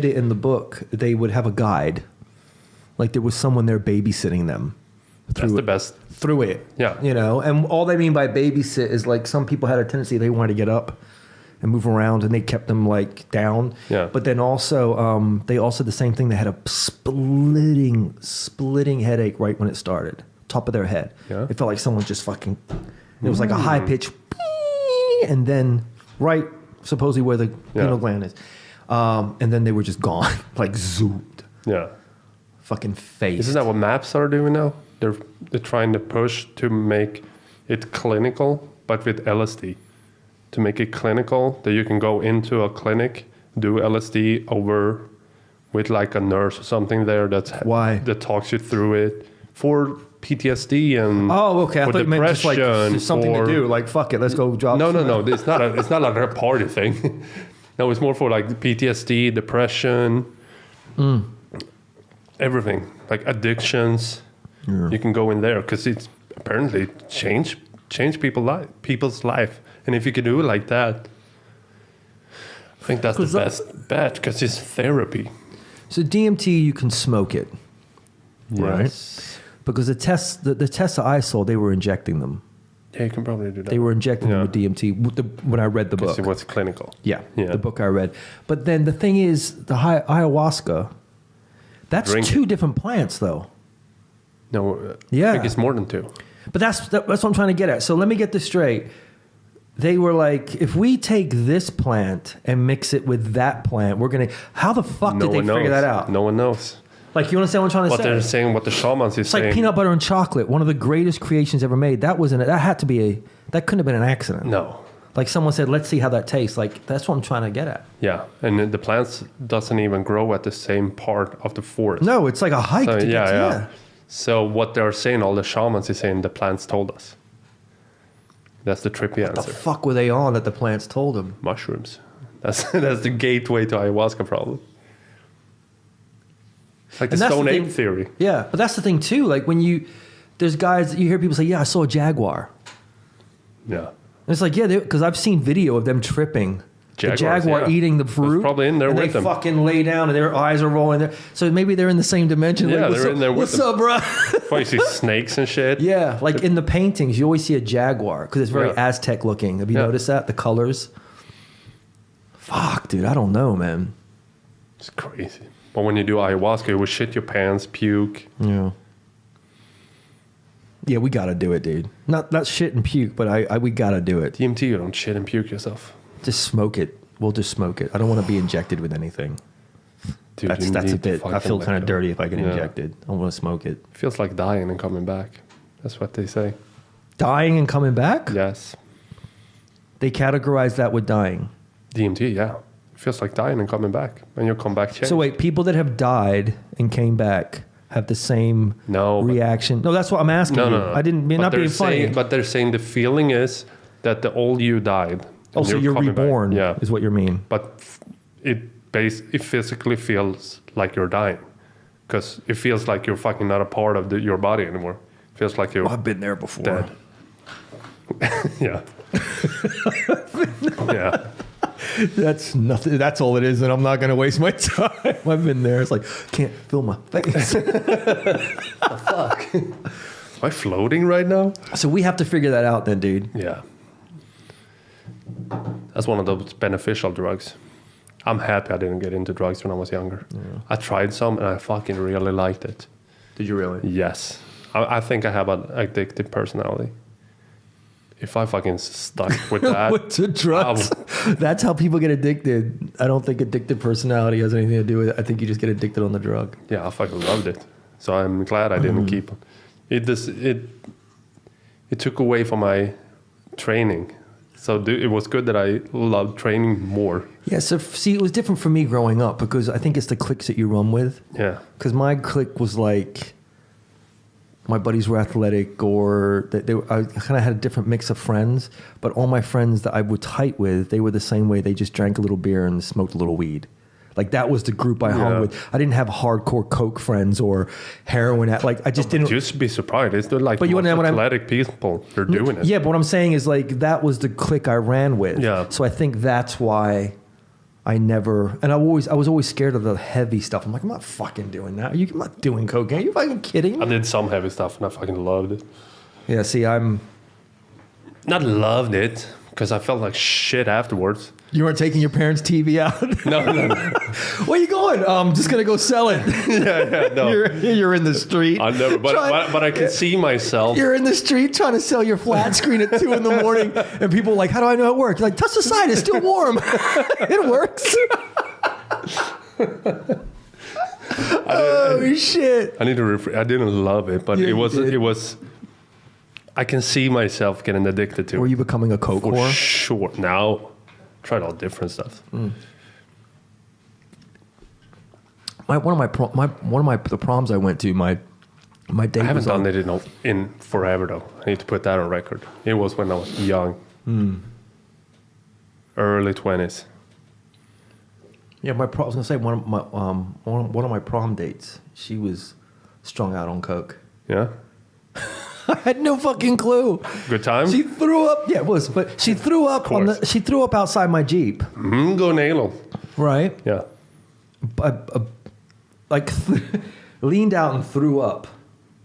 it in the book, they would have a guide. Like there was someone there babysitting them. That's the best. Through it. Yeah. You know, and all they mean by babysit is like some people had a tendency, they wanted to get up and move around and they kept them like down. Yeah. But then also, they also did the same thing. They had a splitting headache right when it started. Top of their head. Yeah. It felt like someone just fucking, it was like a high pitch, and then right supposedly where the pineal gland is. And then they were just gone, like zoomed. Yeah. Fucking face. Isn't that what maps are doing now? They're trying to push to make it clinical, but with LSD. To make it clinical, that you can go into a clinic, do LSD over with like a nurse or something there that talks you through it for PTSD and okay. I thought you meant just like just something to do. Like fuck it, let's go drop. No. It's not like a party thing. No, it's more for like PTSD, depression, everything like addictions. Yeah. You can go in there because it's apparently change people's life. And if you can do it like that, I think that's the best bet because it's therapy. So DMT, you can smoke it, right? Because the tests that I saw, they were injecting them. Yeah, you can probably do that. They were injecting them with DMT when I read the book. It was clinical. Yeah, the book I read. But then the thing is, the ayahuasca, that's two different plants, though. No, I think it's more than two. But that's what I'm trying to get at. So let me get this straight. They were like, if we take this plant and mix it with that plant, we're going to... How the fuck did they figure that out? No one knows. Like, you understand what I'm trying to say? What they're saying, what the shamans is saying. It's like peanut butter and chocolate, one of the greatest creations ever made. That couldn't have been an accident. No. Like someone said, let's see how that tastes. Like, that's what I'm trying to get at. Yeah, and the plants doesn't even grow at the same part of the forest. No, it's like a hike to get to. Yeah. So what they're saying, all the shamans is saying the plants told us. That's the trippy answer. What the fuck were they on that the plants told them? Mushrooms. That's the gateway to ayahuasca problem. Like the Stone Ape theory. Yeah, but that's the thing too. Like there's guys, you hear people say, yeah, I saw a jaguar. Yeah. And it's like, yeah, because I've seen video of them tripping. Jaguars, the jaguar eating the fruit. It's probably in there with them. And they fucking lay down and their eyes are rolling there. So maybe they're in the same dimension. Yeah, like, they're in there with them. What's up, bro? Why you see snakes and shit? Yeah, like in the paintings, you always see a jaguar because it's very Aztec looking. Have you noticed that? The colors? Fuck, dude, I don't know, man. It's crazy. But when you do ayahuasca, you will shit your pants, puke. Yeah. Yeah, we got to do it, dude. Not shit and puke, but we got to do it. DMT, you don't shit and puke yourself. Just smoke it. We'll just smoke it. I don't want to be injected with anything. Dude, that's a bit. I feel kind of dirty if I get injected. I don't want to smoke it. It feels like dying and coming back. That's what they say. Dying and coming back? Yes. They categorize that with dying. DMT, yeah. It feels like dying and coming back. And you'll come back changed. So wait, people that have died and came back have the same reaction? No, that's what I'm asking you. I didn't mean not being funny. But they're saying the feeling is that the old you died. Oh, so you're reborn, is what you mean. But it physically feels like you're dying. Because it feels like you're fucking not a part of your body anymore. It Feels like you're I've been there before. dead. Yeah. Yeah. That's nothing. That's all it is, and I'm not going to waste my time. I've been there. It's like, can't feel my face. Fuck. Am I floating right now? So we have to figure that out then, dude. Yeah. That's one of those beneficial drugs. I'm happy I didn't get into drugs when I was younger. Yeah. I tried some and I fucking really liked it. Did you really? Yes. I think I have an addictive personality. If I fucking stuck with that. With the drugs. That's how people get addicted. I don't think addictive personality has anything to do with it. I think you just get addicted on the drug. Yeah, I fucking loved it. So I'm glad I didn't keep it. It took away from my training. So it was good that I loved training more. Yeah, so see, it was different for me growing up because I think it's the cliques that you run with. Yeah. Because my clique was like, my buddies were athletic, or I kind of had a different mix of friends, but all my friends that I was tight with, they were the same way. They just drank a little beer and smoked a little weed. Like that was the group I hung with. I didn't have hardcore coke friends or heroin. Like I just didn't. You'd be surprised. It's like but you know athletic people. They're doing it. Yeah, but what I'm saying is like that was the clique I ran with. Yeah. So I think that's why I never. And I was always scared of the heavy stuff. I'm like, I'm not fucking doing that. I'm not doing cocaine. Are you fucking kidding me? I did some heavy stuff and I fucking loved it. Yeah. See, I'm not loved it because I felt like shit afterwards. You weren't taking your parents' TV out? No. Where you going? I'm just going to go sell it. Yeah, no. You're in the street. I never, but I can see myself. You're in the street trying to sell your flat screen at 2 a.m. and people are like, how do I know it works? You're like, touch the side, it's still warm. It works. Shit. I need to I didn't love it, but it was I can see myself getting addicted to it. Were you becoming a coke whore? Sure. Now tried all different stuff. One of the proms I went to, my date. I haven't done it in forever though. I need to put that on record. It was when I was young, early 20s. Yeah, I was gonna say one of my prom dates. She was strung out on coke. Yeah. I had no fucking clue. Good time. She threw up. Yeah, it was, but she threw up she threw up outside my Jeep. Go nail. Right. Yeah. Leaned out and threw up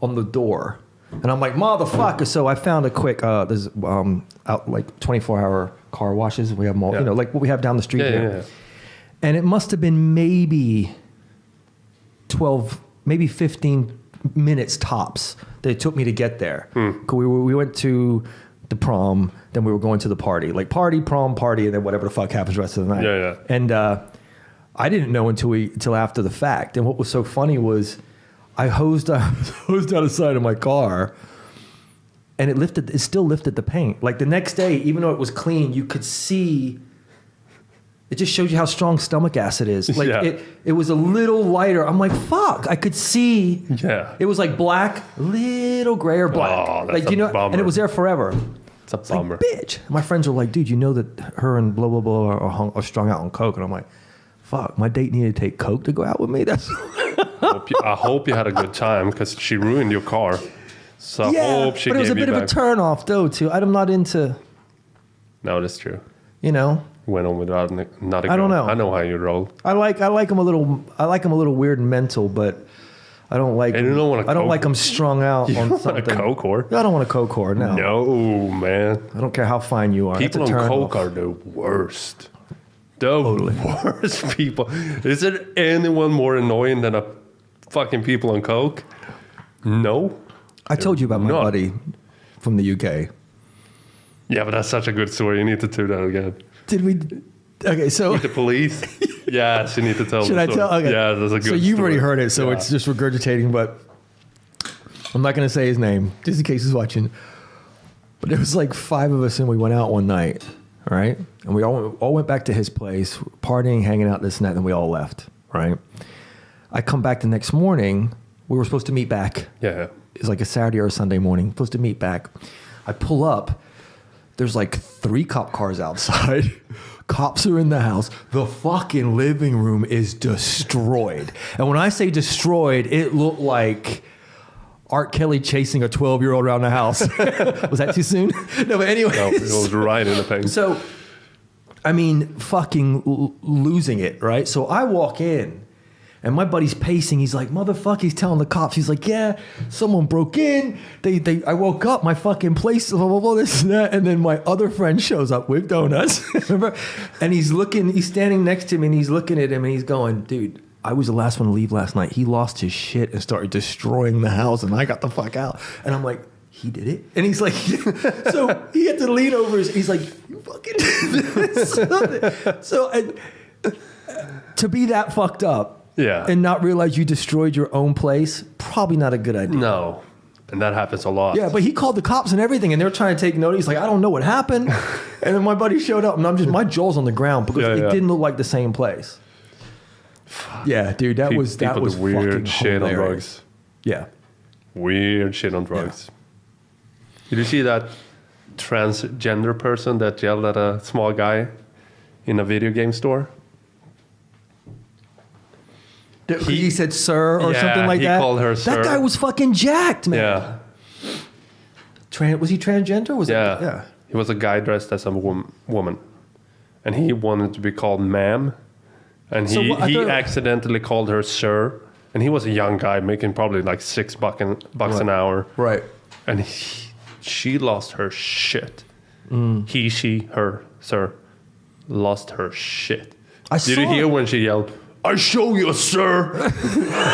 on the door, and I'm like, motherfucker. So I found a quick. There's out like 24-hour car washes. We have them all, like what we have down the street here. Yeah. And it must have been maybe 12, maybe 15 minutes tops that it took me to get there. We went to the prom, then we were going to the party. Like prom, party, and then whatever the fuck happens the rest of the night. Yeah. And I didn't know until after the fact. And what was so funny was I hosed out the side of my car, and it still lifted the paint. Like the next day, even though it was clean, you could see. It just shows you how strong stomach acid is. Like it was a little lighter. I'm like, fuck. I could see. Yeah. It was like black, little gray or black. Oh, that's like bummer. And it was there forever. It's a bummer. Like, bitch. My friends were like, dude, you know that her and blah blah blah are strung out on coke, and I'm like, fuck. My date needed to take coke to go out with me. That's. I hope you had a good time because she ruined your car. So I hope she. But it was a bit of a turn off though too. I'm not into. No, that's true. You know. Went on without not a I don't know. I know how you roll. I like them a little weird and mental, but I don't like. And you don't want I don't like them strung out you on don't something. Want a coke whore? I don't want a coke whore. No. No, man. I don't care how fine you are. People on coke are the worst. The worst people. Is there anyone more annoying than a fucking people on coke? No. I told you about my buddy from the UK. Yeah, but that's such a good story. You need to do that again. Did we? Okay, so with the police. Yes, you need to tell. Should I tell? Okay. Yeah, that's a good. So you've story. already heard it, so it's just regurgitating. But I'm not going to say his name, just in case he's watching. But there was like 5 of us, and we went out one night, all right? And we all went back to his place, partying, hanging out, this and that, and then we all left, right? I come back the next morning. We were supposed to meet back. Yeah. It was like a Saturday or a Sunday morning. Supposed to meet back. I pull up. There's like 3 cop cars outside. Cops are in the house. The fucking living room is destroyed. And when I say destroyed, it looked like Art Kelly chasing a 12-year-old around the house. Was that too soon? No, but anyway. No, it was right in the pain. So, I mean, fucking losing it, right? So I walk in. And my buddy's pacing. He's like, motherfucker. He's telling the cops. He's like, yeah, someone broke in. I woke up. My fucking place, blah, blah, blah, this and that. And then my other friend shows up with donuts. Remember? And he's standing next to me and he's looking at him and he's going, dude, I was the last one to leave last night. He lost his shit and started destroying the house and I got the fuck out. And I'm like, he did it? And he's like, so he had to lean over. He's like, you fucking did this. So to be that fucked up. Yeah. And not realize you destroyed your own place, probably not a good idea. No. And that happens a lot. Yeah, but he called the cops and everything, and they were trying to take note. He's like, I don't know what happened. And then my buddy showed up, and my jaw's on the ground because it didn't look like the same place. Yeah, dude, that was weird shit on drugs. Yeah. Weird shit on drugs. Yeah. Did you see that transgender person that yelled at a small guy in a video game store? He said sir or something like that. He called her sir. That guy was fucking jacked, man. Yeah. Was he transgender? Yeah. He was a guy dressed as a woman. And he wanted to be called ma'am. And he accidentally called her sir. And he was a young guy making probably like $6 an hour. Right. And she lost her shit. He, she, her, sir, lost her shit. Did you hear when she yelled, I show you, sir?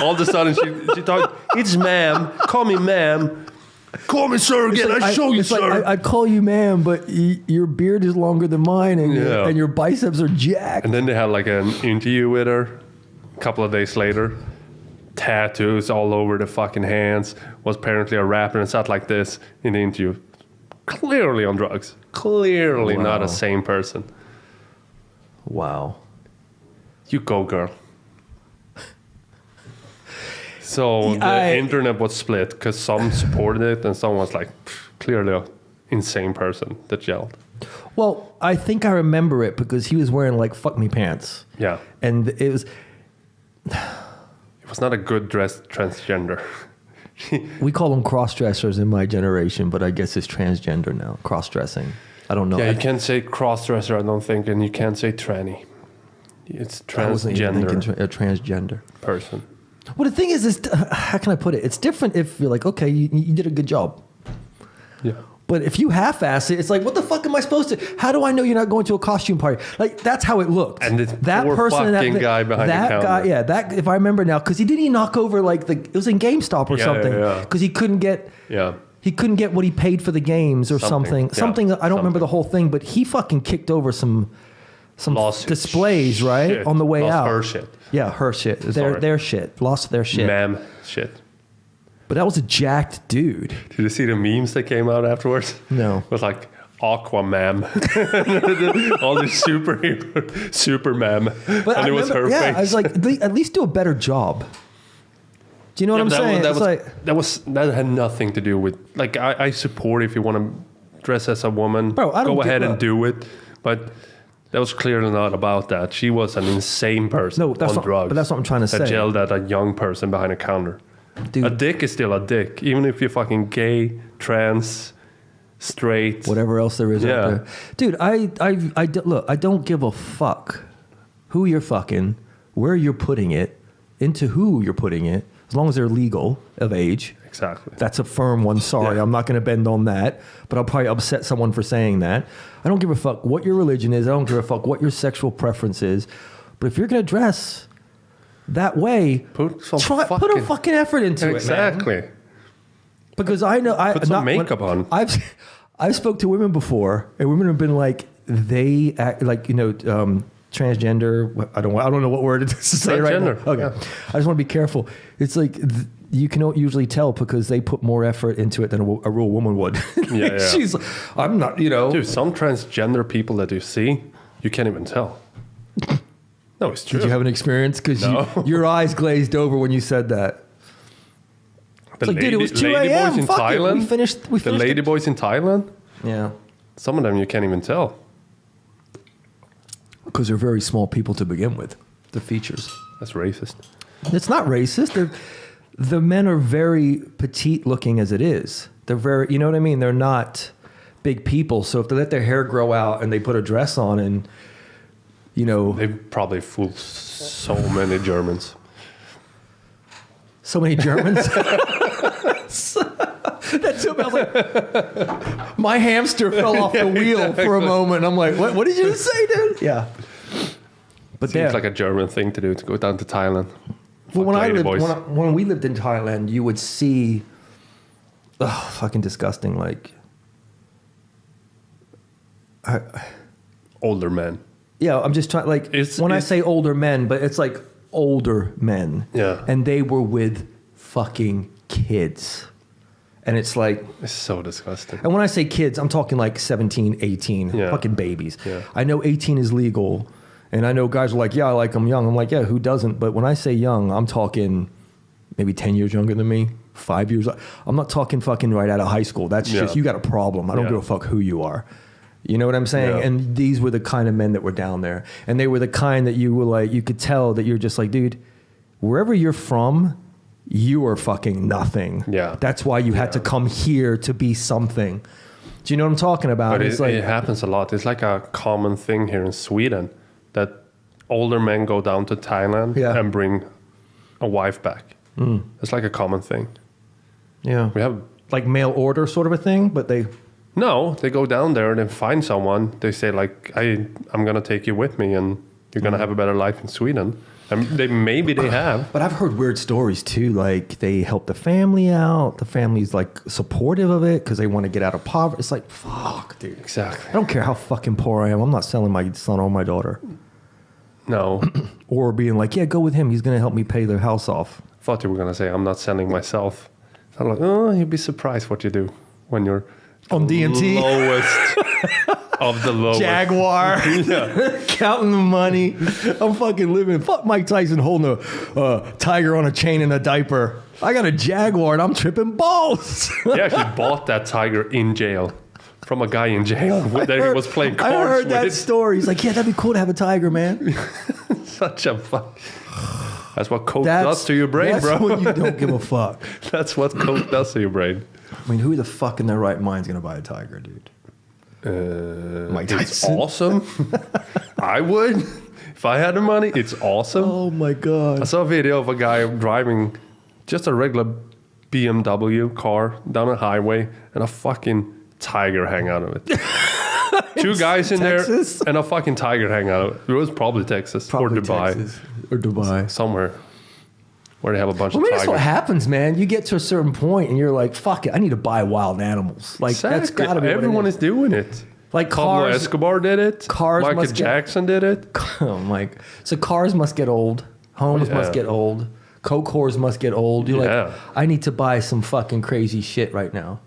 All of a sudden, she thought, it's ma'am. Call me ma'am. Call me sir again. I show you, sir. Like, I'd call you ma'am, but your beard is longer than mine, and your biceps are jacked. And then they had like an interview with her a couple of days later. Tattoos all over the fucking hands. Was apparently a rapper and sat like this in the interview. Clearly on drugs. Clearly not a sane person. Wow. You go, girl. So the internet was split because some supported it and some was like, clearly an insane person that yelled. Well, I think I remember it because he was wearing like fuck me pants. Yeah. And it was not a good dressed transgender. We call them cross-dressers in my generation, but I guess it's transgender now, cross-dressing. I don't know. Yeah, you can't say cross-dresser, I don't think, and you can't say tranny. It's transgender. I wasn't even thinking a transgender person. Well, the thing is how can I put it? It's different if you're like, okay, you did a good job. Yeah. But if you half-ass it, it's like, what the fuck am I supposed to? How do I know you're not going to a costume party? Like, that's how it looked. And that poor fucking guy behind the counter. That guy, if I remember now, because didn't he knock over like it was in GameStop or something? Because he couldn't get. Yeah. He couldn't get what he paid for the games or something. Something I don't remember the whole thing, but he fucking kicked over some displays, right? Shit. On the way out. Her shit. Yeah, her shit. Their shit. Lost their shit. Ma'am shit. But that was a jacked dude. Did you see the memes that came out afterwards? No. With like Aquaman. All these superhero, Superman. But and it was her face. I was like, at least do a better job. Do you know what I'm saying? That had nothing to do with, like, I support if you want to dress as a woman. Bro, go ahead and do it. But that was clearly not about that. She was an insane person on drugs. But that's what I'm trying to say. That yelled at a young person behind a counter. Dude. A dick is still a dick, even if you're fucking gay, trans, straight, whatever else there is out there. Dude, look, I don't give a fuck who you're fucking, where you're putting it, into who you're putting it, as long as they're legal of age. Exactly. That's a firm one. Sorry, I'm not going to bend on that, but I'll probably upset someone for saying that. I don't give a fuck what your religion is. I don't give a fuck what your sexual preference is. But if you're going to dress that way, put a fucking effort into it, man. Exactly. Because I know put some makeup on. I've spoke to women before, and women have been like, they act like, transgender. I don't know what word to say right now. Okay, yeah. I just want to be careful. It's like you can usually tell because they put more effort into it than a real woman would. Yeah. She's, I'm not, Dude, some transgender people that you see, you can't even tell. No, it's true. Did you have an experience? Because your eyes glazed over when you said that. Dude, it was 2 a.m. Fuck it. We finished the ladyboys in Thailand? Yeah. Some of them you can't even tell. Because they're very small people to begin with. The features. That's racist. It's not racist. the men are very petite looking as it is. They're very, you know what I mean? They're not big people. So if they let their hair grow out and they put a dress on and, you know. They probably fooled so many Germans. So many Germans? That took me, I was like, my hamster fell off the wheel for a moment. I'm like, what did you just say, dude? Yeah. But Seems like a German thing to do, to go down to Thailand. Well, when we lived in Thailand, you would see, fucking disgusting, like, older men. Yeah, I'm just trying, like, I say older men, but it's like older men. Yeah. And they were with fucking kids. And it's like... It's so disgusting. And when I say kids, I'm talking like 17, 18, fucking babies. Yeah. I know 18 is legal. And I know guys are like, yeah, I like them young. I'm like, yeah, who doesn't? But when I say young, I'm talking maybe 10 years younger than me, 5 years. I'm not talking fucking right out of high school. That's just, you got a problem. I don't give a fuck who you are. You know what I'm saying? Yeah. And these were the kind of men that were down there. And they were the kind that you were like, you could tell that you're just like, dude, wherever you're from, you are fucking nothing. Yeah. That's why you had to come here to be something. Do you know what I'm talking about? But it's it happens a lot. It's like a common thing here in Sweden that older men go down to Thailand and bring a wife back. It's like a common thing. Yeah. We have like mail order sort of a thing, but they... No, they go down there and they find someone. They say like, I'm going to take you with me and you're going to have a better life in Sweden. And maybe they have. But I've heard weird stories too. Like they help the family out. The family's like supportive of it because they want to get out of poverty. It's like, fuck, dude. Exactly. I don't care how fucking poor I am. I'm not selling my son or my daughter. No. Or being like, yeah, go with him. He's going to help me pay their house off. I thought you were going to say, I'm not selling myself. I'm like, oh, you'd be surprised what you do when you're on DMT. Lowest of the lowest. Jaguar. Counting the money. I'm fucking living. Fuck Mike Tyson holding a tiger on a chain in a diaper. I got a Jaguar and I'm tripping balls. He actually bought that tiger in jail from a guy in jail that he was playing cards with. I heard that story. He's like, yeah, that'd be cool to have a tiger, man. Such a fuck. That's what coke does to your brain, bro. That's when you don't give a fuck. That's what coke does to your brain. I mean, who the fuck in their right mind is going to buy a tiger, dude? Mike Tyson. It's awesome. I would. If I had the money, it's awesome. Oh, my God. I saw a video of a guy driving just a regular BMW car down a highway and a fucking tiger hang out of it. Two guys in Texas? there and a fucking tiger hang out of it. It was probably Texas or Dubai. Or Dubai. Somewhere where they have a bunch of maybe tigers. That's what happens, man. You get to a certain point and you're like, fuck it, I need to buy wild animals. Like, that's got to be everyone is doing it. Like Pablo cars, Escobar did it. Michael Jackson did it. Oh my! So cars must get old. Homes must get old. Coke whores must get old. You're like, I need to buy some fucking crazy shit right now.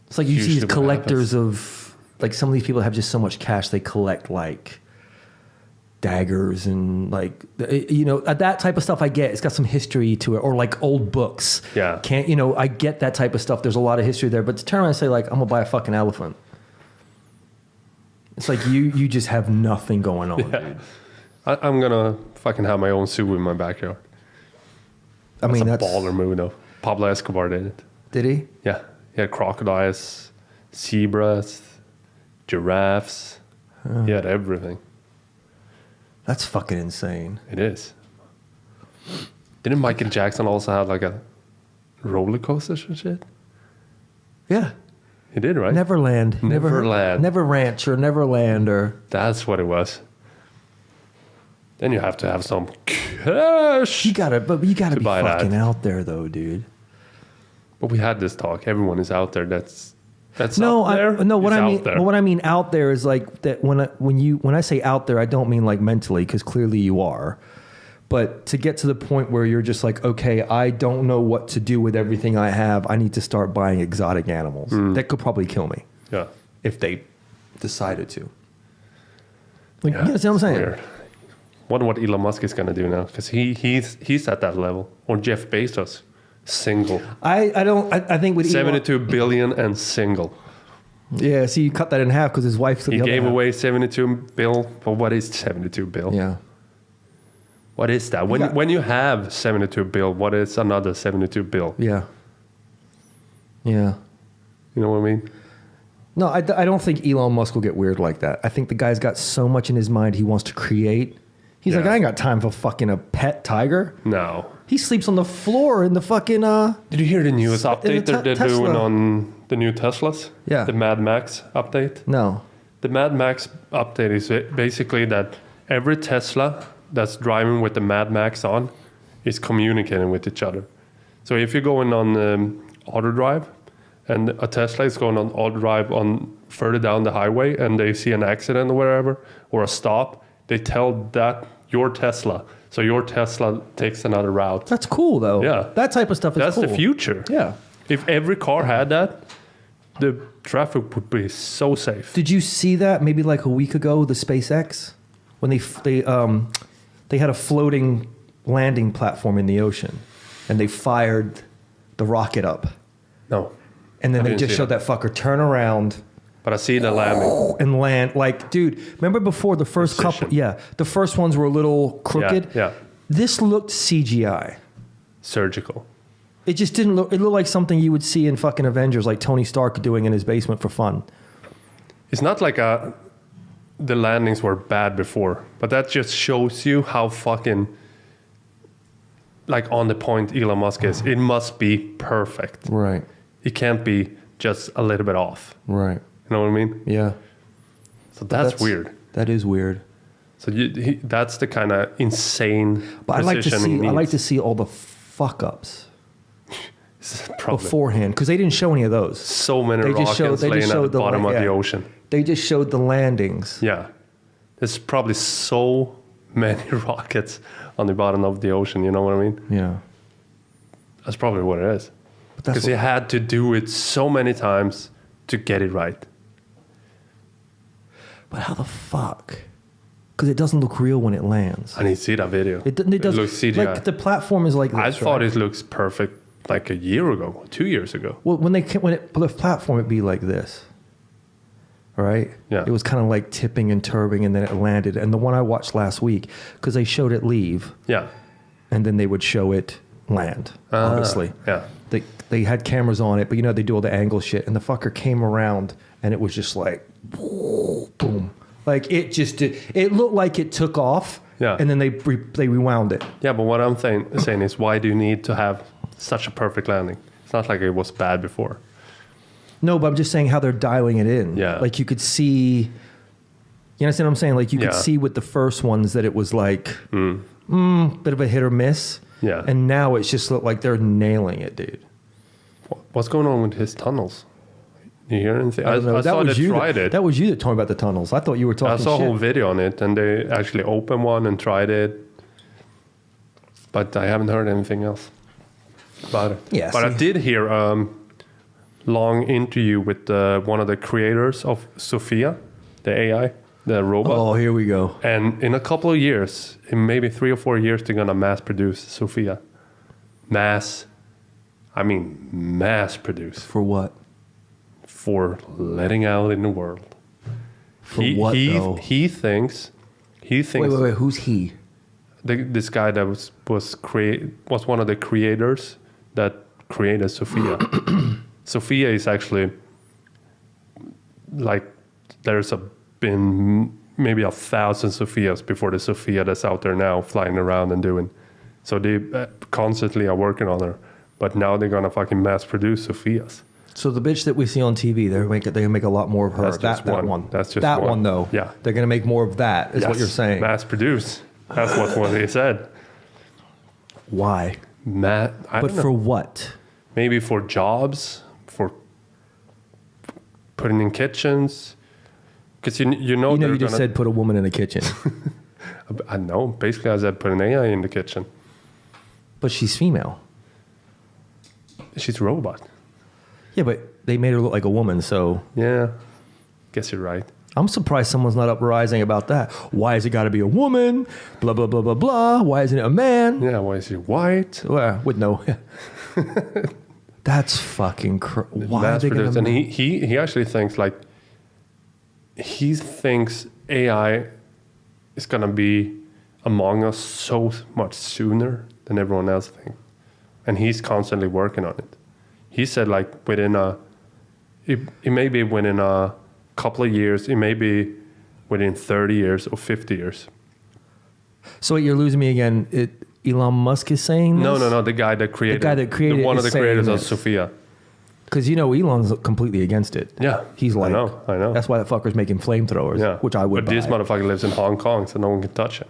It's like you see these collectors of, like some of these people have just so much cash they collect like daggers and like, you know, that type of stuff I get. It's got some history to it, or like old books. Yeah. I get that type of stuff. There's a lot of history there, but to turn around and say like, I'm gonna buy a fucking elephant. It's like you just have nothing going on, dude. I'm gonna fucking have my own zoo in my backyard. That's a baller move though. Pablo Escobar did it. Did he? Yeah. He had crocodiles, zebras, giraffes. He had everything. That's fucking insane. It is. Didn't Michael Jackson also have like a roller coaster and shit? Yeah. He did, right? Neverland. Never Ranch or Neverland or... That's what it was. Then you have to have some cash. You gotta be fucking out there though, dude. But we had this talk. Everyone is out there. That's no, out there. What I mean out there is like that. When I say out there, I don't mean like mentally, because clearly you are. But to get to the point where you're just like, okay, I don't know what to do with everything I have. I need to start buying exotic animals. That could probably kill me. Yeah, if they decided to. Like, you know what I'm saying? Weird. Wonder what Elon Musk is gonna do now, because he's at that level, or Jeff Bezos. Single. I think with 72 billion and single. Yeah, see, you cut that in half because his wife. He gave away 72 bill. But what is 72 bill? Yeah. What is that? When you have 72 bill, what is another 72 bill? Yeah. Yeah. You know what I mean? No, I don't think Elon Musk will get weird like that. I think the guy's got so much in his mind he wants to create. He's like, I ain't got time for fucking a pet tiger. No. He sleeps on the floor in the fucking... Did you hear the newest update they're doing on the new Teslas? Yeah. The Mad Max update? No. The Mad Max update is basically that every Tesla that's driving with the Mad Max on is communicating with each other. So if you're going on auto drive and a Tesla is going on auto drive on further down the highway and they see an accident or wherever or a stop, they tell that your Tesla. So your Tesla takes another route. That's cool, though. Yeah. That type of stuff is cool. That's the future. Yeah. If every car had that, the traffic would be so safe. Did you see that maybe like a week ago, the SpaceX? When they had a floating landing platform in the ocean and they fired the rocket up. No. And then they just showed that fucker turn around. But I see the landing. And land. Like, dude, remember before the first couple? Yeah. The first ones were a little crooked. Yeah. This looked CGI. Surgical. It just didn't look, it looked like something you would see in fucking Avengers, like Tony Stark doing in his basement for fun. It's not like the landings were bad before, but that just shows you how fucking like on the point Elon Musk is. It must be perfect. Right. It can't be just a little bit off. Right. You know what I mean? Yeah. So that's weird. That is weird. So that's the kind of insane But I like to needs. see all the fuck ups Probably. beforehand because they didn't show any of those. So many rockets laying at the bottom of the ocean. They just showed the landings. Yeah. There's probably so many rockets on the bottom of the ocean, you know what I mean? Yeah. That's probably what it is. But that's Because they had to do it so many times to get it right. But how the fuck? Because it doesn't look real when it lands. I need to see that video. It does. looks CGI. Like the platform is like this, I thought right? it looks perfect like a year ago, 2 years ago. Well, when the platform would be like this, right? Yeah. It was kind of like tipping and turbing, and then it landed. And the one I watched last week, because they showed it leave, Yeah. and then they would show it land. Obviously, Yeah. they had cameras on it, but they do all the angle shit, and the fucker came around, and it was just like, boom, like it looked like it took off. Yeah. And then they rewound it. Yeah, but what I'm saying is, why do you need to have such a perfect landing? It's not like it was bad before. No, but I'm just saying how they're dialing it in. Yeah. Like you could see, you understand what I'm saying? Like you could Yeah. see with the first ones that it was like, bit of a hit or miss. Yeah. And now it's just look like they're nailing it, dude. What's going on with his tunnels? You hear anything? I don't know. I saw they tried it. That was you that told me about the tunnels. I thought you were talking I saw a shit. whole video on it, and they actually opened one and tried it. But I haven't heard anything else about it. Yeah, but I see. did hear a long interview with one of the creators of Sophia, the AI, the robot. Oh, here we go. And in a couple of years, in maybe 3 or 4 years, they're gonna mass produce Sophia. Mass produce For what? for letting out in the world. For what, though? He thinks. Wait. Who's he? This guy that was one of the creators that created Sophia. Sophia is actually like been maybe 1,000 Sophias before the Sophia that's out there now flying around and doing. So they constantly are working on her, but now they're gonna fucking mass produce Sophias. So the bitch that we see on TV, they make a lot more of her. That's just that one. one. That's just that one. one though. Yeah. They're gonna make more of that. Is what you're saying. Mass produce. That's what he said. Why? I But don't know. for what? Maybe for jobs, for putting in kitchens. Because you You just said put a woman in a kitchen, I know. Basically, I said put an AI in the kitchen. but she's female. She's a robot. Yeah, but they made her look like a woman, so Yeah. Guess you're right. I'm surprised someone's not uprising about that. Why has it got to be a woman? Blah, blah, blah, blah, blah. Why isn't it a man? Yeah, why is he white? Well, with no. That's fucking why are Mass they going produced. to... And he actually thinks he thinks AI is going to be among us so much sooner than everyone else thinks. And he's constantly working on it. He said like it may be within a couple of years, it may be within 30 years or 50 years. So wait, you're losing me again. Elon Musk is saying this? No, the guy that created one of the creators of Sophia. Because Elon's completely against it. Yeah. He's like, I know. That's why that fucker's making flamethrowers, which I would buy. But this motherfucker lives in Hong Kong, so no one can touch him.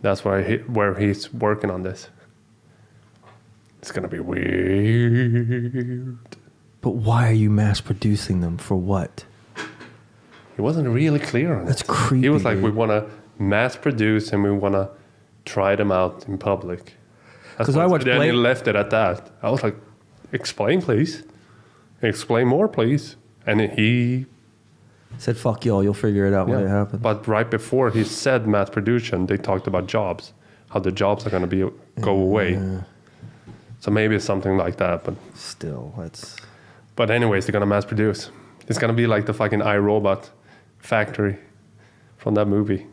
That's where he's working on this. It's going to be weird. But why are you mass producing them? For what? He wasn't really clear on it. That's creepy. He was like, we want to mass produce and we want to try them out in public. Because I watched Then he left it at that. I was like, explain, please. Explain more, please. And he said, fuck y'all, you'll figure it out when it happens. But right before he said mass production, they talked about jobs, how the jobs are going to go away. So maybe it's something like that. But still, that's... But anyways, they're going to mass produce. It's going to be like the fucking iRobot factory from that movie.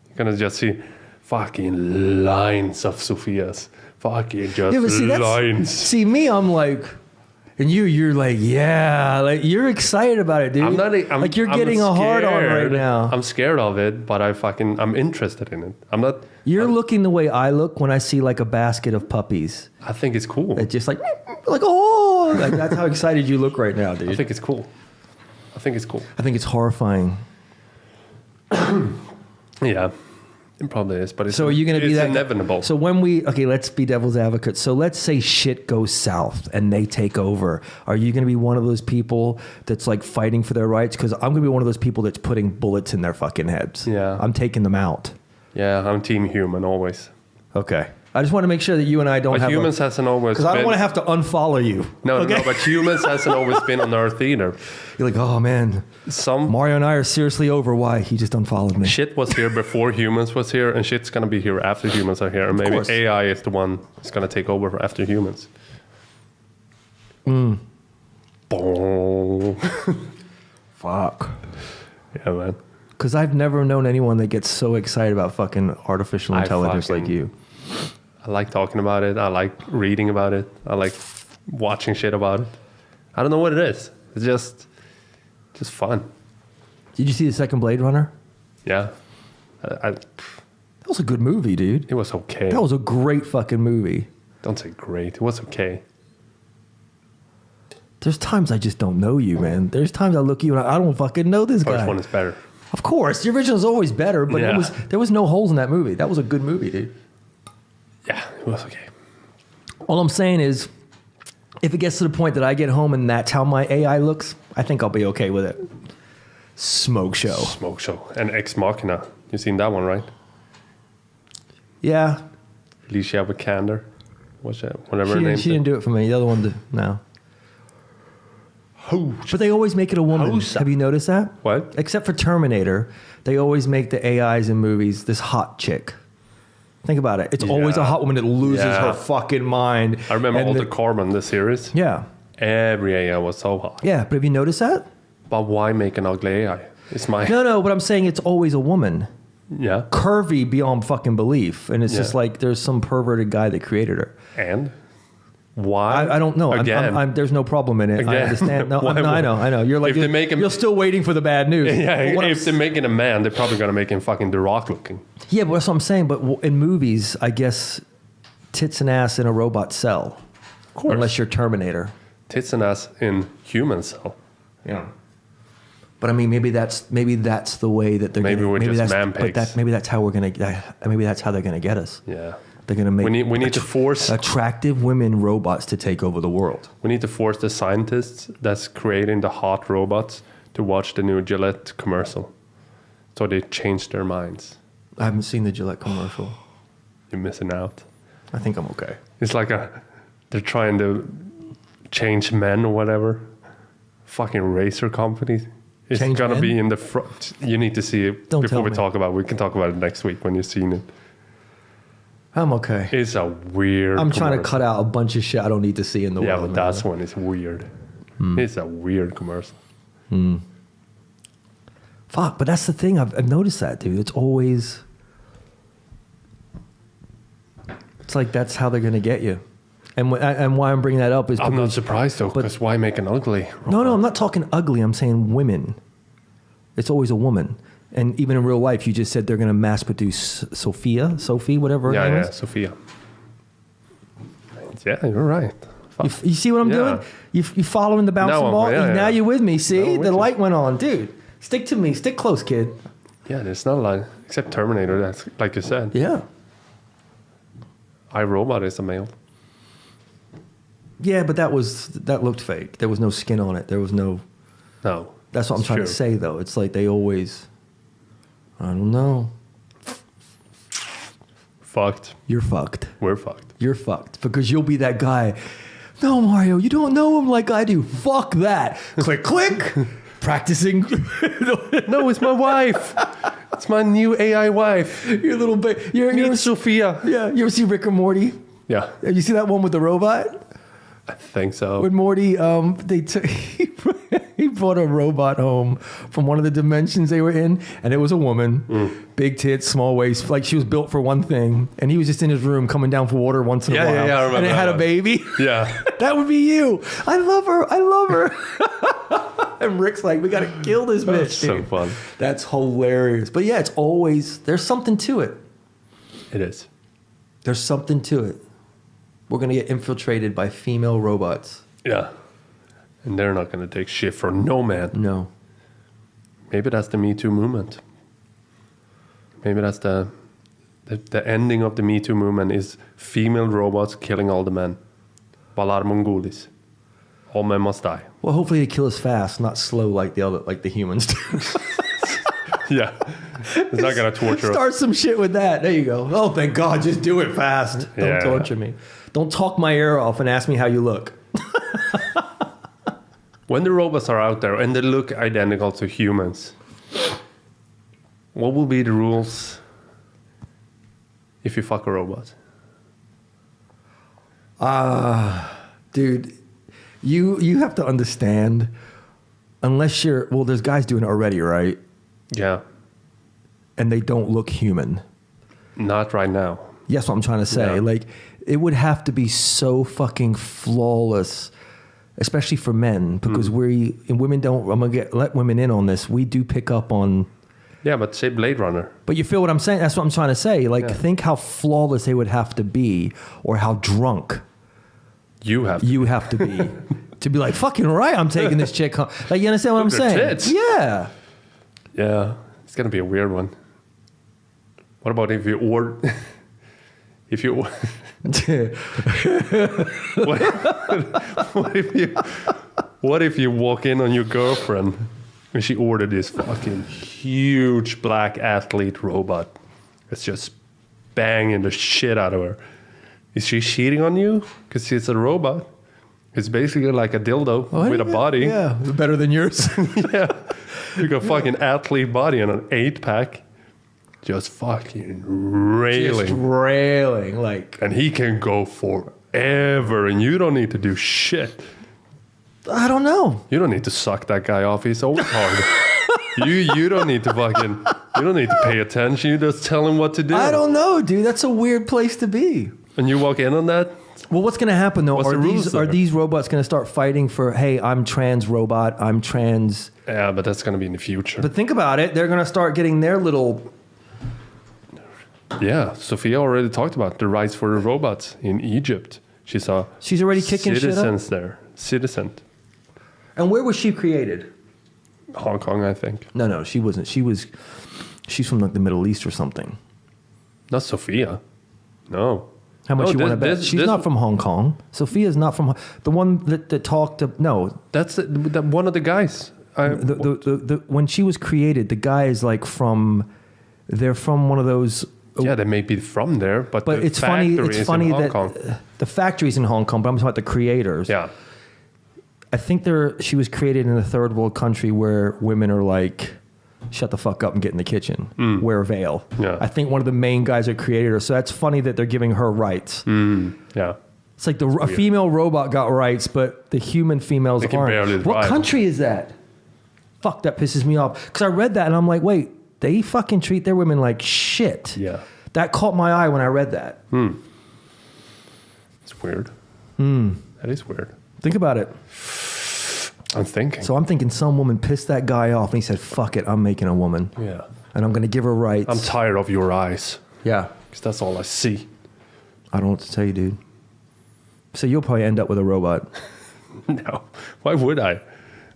You're going to just see fucking lines of Sophias. Fucking just lines. See, me, I'm like... And you're like, yeah, like you're excited about it, dude. Like you're getting a hard on right now. I'm scared of it, but I'm interested in it. You're looking the way I look when I see like a basket of puppies. I think it's cool. It's just like oh, like that's how excited you look right now, dude. I think it's cool. I think it's horrifying. Yeah. It probably is, but so are you going to be that inevitable. So when let's be devil's advocate. So let's say shit goes south and they take over. Are you going to be one of those people that's like fighting for their rights? Because I'm going to be one of those people that's putting bullets in their fucking heads. Yeah. I'm taking them out. Yeah, I'm team human always. Okay. I just want to make sure that you and I don't have... humans hasn't always been... Because I don't want to have to unfollow you. No, but humans hasn't always been on Earth either. You're like, oh man, Mario and I are seriously over why he just unfollowed me. Shit was here before humans was here, and shit's going to be here after humans are here. And maybe AI is the one that's going to take over after humans. Boom. Fuck. Yeah, man. Because I've never known anyone that gets so excited about fucking artificial intelligence like you. I like talking about it. I like reading about it. I like watching shit about it. I don't know what it is. It's just fun. Did you see the second Blade Runner? Yeah. That was a good movie, dude. It was okay. That was a great fucking movie. Don't say great. It was okay. There's times I just don't know you, man. There's times I look at you and I don't fucking know this guy. First one is better. Of course. The original is always better, but there was no holes in that movie. That was a good movie, dude. Yeah, it was okay. All I'm saying is, if it gets to the point that I get home and that's how my AI looks, I think I'll be okay with it. Smoke show. And Ex Machina. You seen that one, right? Yeah. Alicia Vikander. What's that? Whatever her name is. She didn't do it for me. The other one did. No. But they always make it a woman. Have you noticed that? What? Except for Terminator, they always make the AIs in movies this hot chick. Think about it. It's always a hot woman that loses her fucking mind. I remember Altered Carbon, the series. Yeah. Every AI was so hot. Yeah, but have you noticed that? But why make an ugly AI? It's my... No, but I'm saying it's always a woman. Yeah. Curvy beyond fucking belief. And it's just like there's some perverted guy that created her. And? Why? I don't know. Again. There's no problem in it. Again. I understand. No, I know. You're like, you're still waiting for the bad news. Yeah, if they're making a man, they're probably going to make him fucking The Rock looking. Yeah, but that's what I'm saying. But in movies, I guess tits and ass in a robot cell. Of course. Unless you're Terminator. Tits and ass in human cell. Yeah. But I mean, maybe that's the way that they're. Maybe we're just man pigs. Maybe that's how we're gonna. Maybe that's how they're gonna get us. Yeah. They're gonna make. We need to force attractive women robots to take over the world. We need to force the scientists that's creating the hot robots to watch the new Gillette commercial, so they change their minds. I haven't seen the Gillette commercial. You're missing out. I think I'm okay. It's like they're trying to change men or whatever. Fucking racer company. It's change gonna men? be in the front. You need to see it before we talk about it. We can talk about it next week when you've seen it. I'm okay. It's a weird... I'm trying to cut out a bunch of shit I don't need to see in the world. Yeah, but that's when it's weird. It's a weird commercial. Fuck, but that's the thing. I've noticed that, dude. It's always... It's like that's how they're going to get you. And why I'm bringing that up is I'm not surprised though, because why make an ugly robot? No, I'm not talking ugly. I'm saying women. It's always a woman. And even in real life, you just said they're going to mass produce Sophie, whatever her name is. Sophia. Yeah, you're right. You see what I'm doing? You following the bouncing ball? Now you're with me. See, the light went on, dude. Stick to me. Stick close, kid. Yeah, there's not a lot except Terminator. That's like you said. Yeah. iRobot is a male. Yeah, but that looked fake. There was no skin on it. There was no. No. That's what I'm trying to say, though. It's like they always. I don't know. Fucked. You're fucked. We're fucked. You're fucked because you'll be that guy. No, Mario, you don't know him like I do. Fuck that. Click, click. Practicing. No, it's my wife. It's my new AI wife. Your little baby. You're Sophia. Yeah. You ever see Rick and Morty? Yeah. Have you seen that one with the robot? I think so. With Morty, he brought a robot home from one of the dimensions they were in, and it was a woman, big tits, small waist, like she was built for one thing, and he was just in his room coming down for water once in a while. Yeah, I remember. And it had a baby. Yeah. That would be you. I love her. And Rick's like, we got to kill this bitch. That's so fun. That's hilarious. But yeah, it's always, there's something to it. It is. There's something to it. We're going to get infiltrated by female robots. Yeah. And they're not going to take shit from no man. No. Maybe that's the Me Too movement. Maybe that's the ending of the Me Too movement is female robots killing all the men. Valar Mongolis. All men must die. Well, hopefully they kill us fast, not slow like the humans do. Yeah. It's not going to torture us. Start some shit with that. There you go. Oh, thank God. Just do it fast. Don't torture me. Don't talk my ear off and ask me how you look. When the robots are out there and they look identical to humans, what will be the rules if you fuck a robot? Dude, you have to understand, unless you're, well, there's guys doing it already, right? Yeah. And they don't look human. Not right now. That's what I'm trying to say. Yeah. Like, it would have to be so fucking flawless, especially for men, because women don't, I'm going to let women in on this. We do pick up on. Yeah, but say Blade Runner. But you feel what I'm saying? That's what I'm trying to say. Like, think how flawless they would have to be, or how drunk you have to be to be like, fucking right, I'm taking this chick home. Like, you understand what I'm saying? Tits. Yeah. Yeah. It's going to be a weird one. What about if you order... If you, what if you walk in on your girlfriend and she ordered this fucking huge black athlete robot that's just banging the shit out of her? Is she cheating on you? Because it's a robot. It's basically like a dildo with a body. Yeah, better than yours. Yeah, you got a fucking athlete body and an 8-pack. Just fucking railing. Just railing, like. And he can go forever, and you don't need to do shit. I don't know. You don't need to suck that guy off his own hard. You don't need to fucking, you don't need to pay attention. You just tell him what to do. I don't know, dude. That's a weird place to be. And you walk in on that? Well, what's going to happen, though? Are these robots going to start fighting for, hey, I'm trans robot, I'm trans... Yeah, but that's going to be in the future. But think about it. They're going to start getting their little... Yeah, Sophia already talked about the rights for the robots in Egypt. She's already kicking shit up? Citizens there. Citizen. And where was she created? Hong Kong, I think. No, she wasn't. She's from like the Middle East or something. Not Sophia. No. How much you want to bet? She's not from Hong Kong. Sophia's not from the one that talked to. No, that's one of the guys. When she was created, the guy is like from. They're from one of those. Yeah, they may be from there, but it's funny. It's funny that the factory's in Hong Kong, but I'm talking about the creators. Yeah, I think she was created in a third world country where women are like, shut the fuck up and get in the kitchen, wear a veil. Yeah. I think one of the main guys that created her. So that's funny that they're giving her rights. Yeah, it's like a female robot got rights, but the human females aren't. What country is that? Fuck, that pisses me off. Because I read that and I'm like, wait. They fucking treat their women like shit. Yeah. That caught my eye when I read that. That's weird. That is weird. Think about it. I'm thinking. So I'm thinking some woman pissed that guy off and he said, fuck it, I'm making a woman. Yeah. And I'm going to give her rights. I'm tired of your eyes. Yeah. Because that's all I see. I don't know what to tell you, dude. So you'll probably end up with a robot. No. Why would I?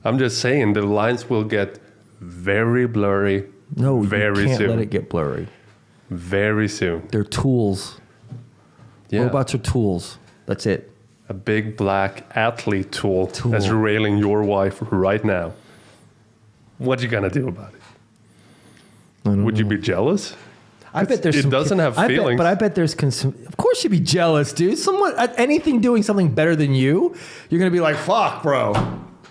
I'm just saying the lines will get very blurry. No, very you can't soon. let it get blurry. Very soon. They're tools. Yeah. Robots are tools. That's it. A big black athlete tool that's railing your wife right now. What you gonna do about it? Would you be jealous? I bet there's. It doesn't have feelings. But I bet there's. Of course, you'd be jealous, dude. Someone, anything doing something better than you, you're gonna be like, "Fuck, bro."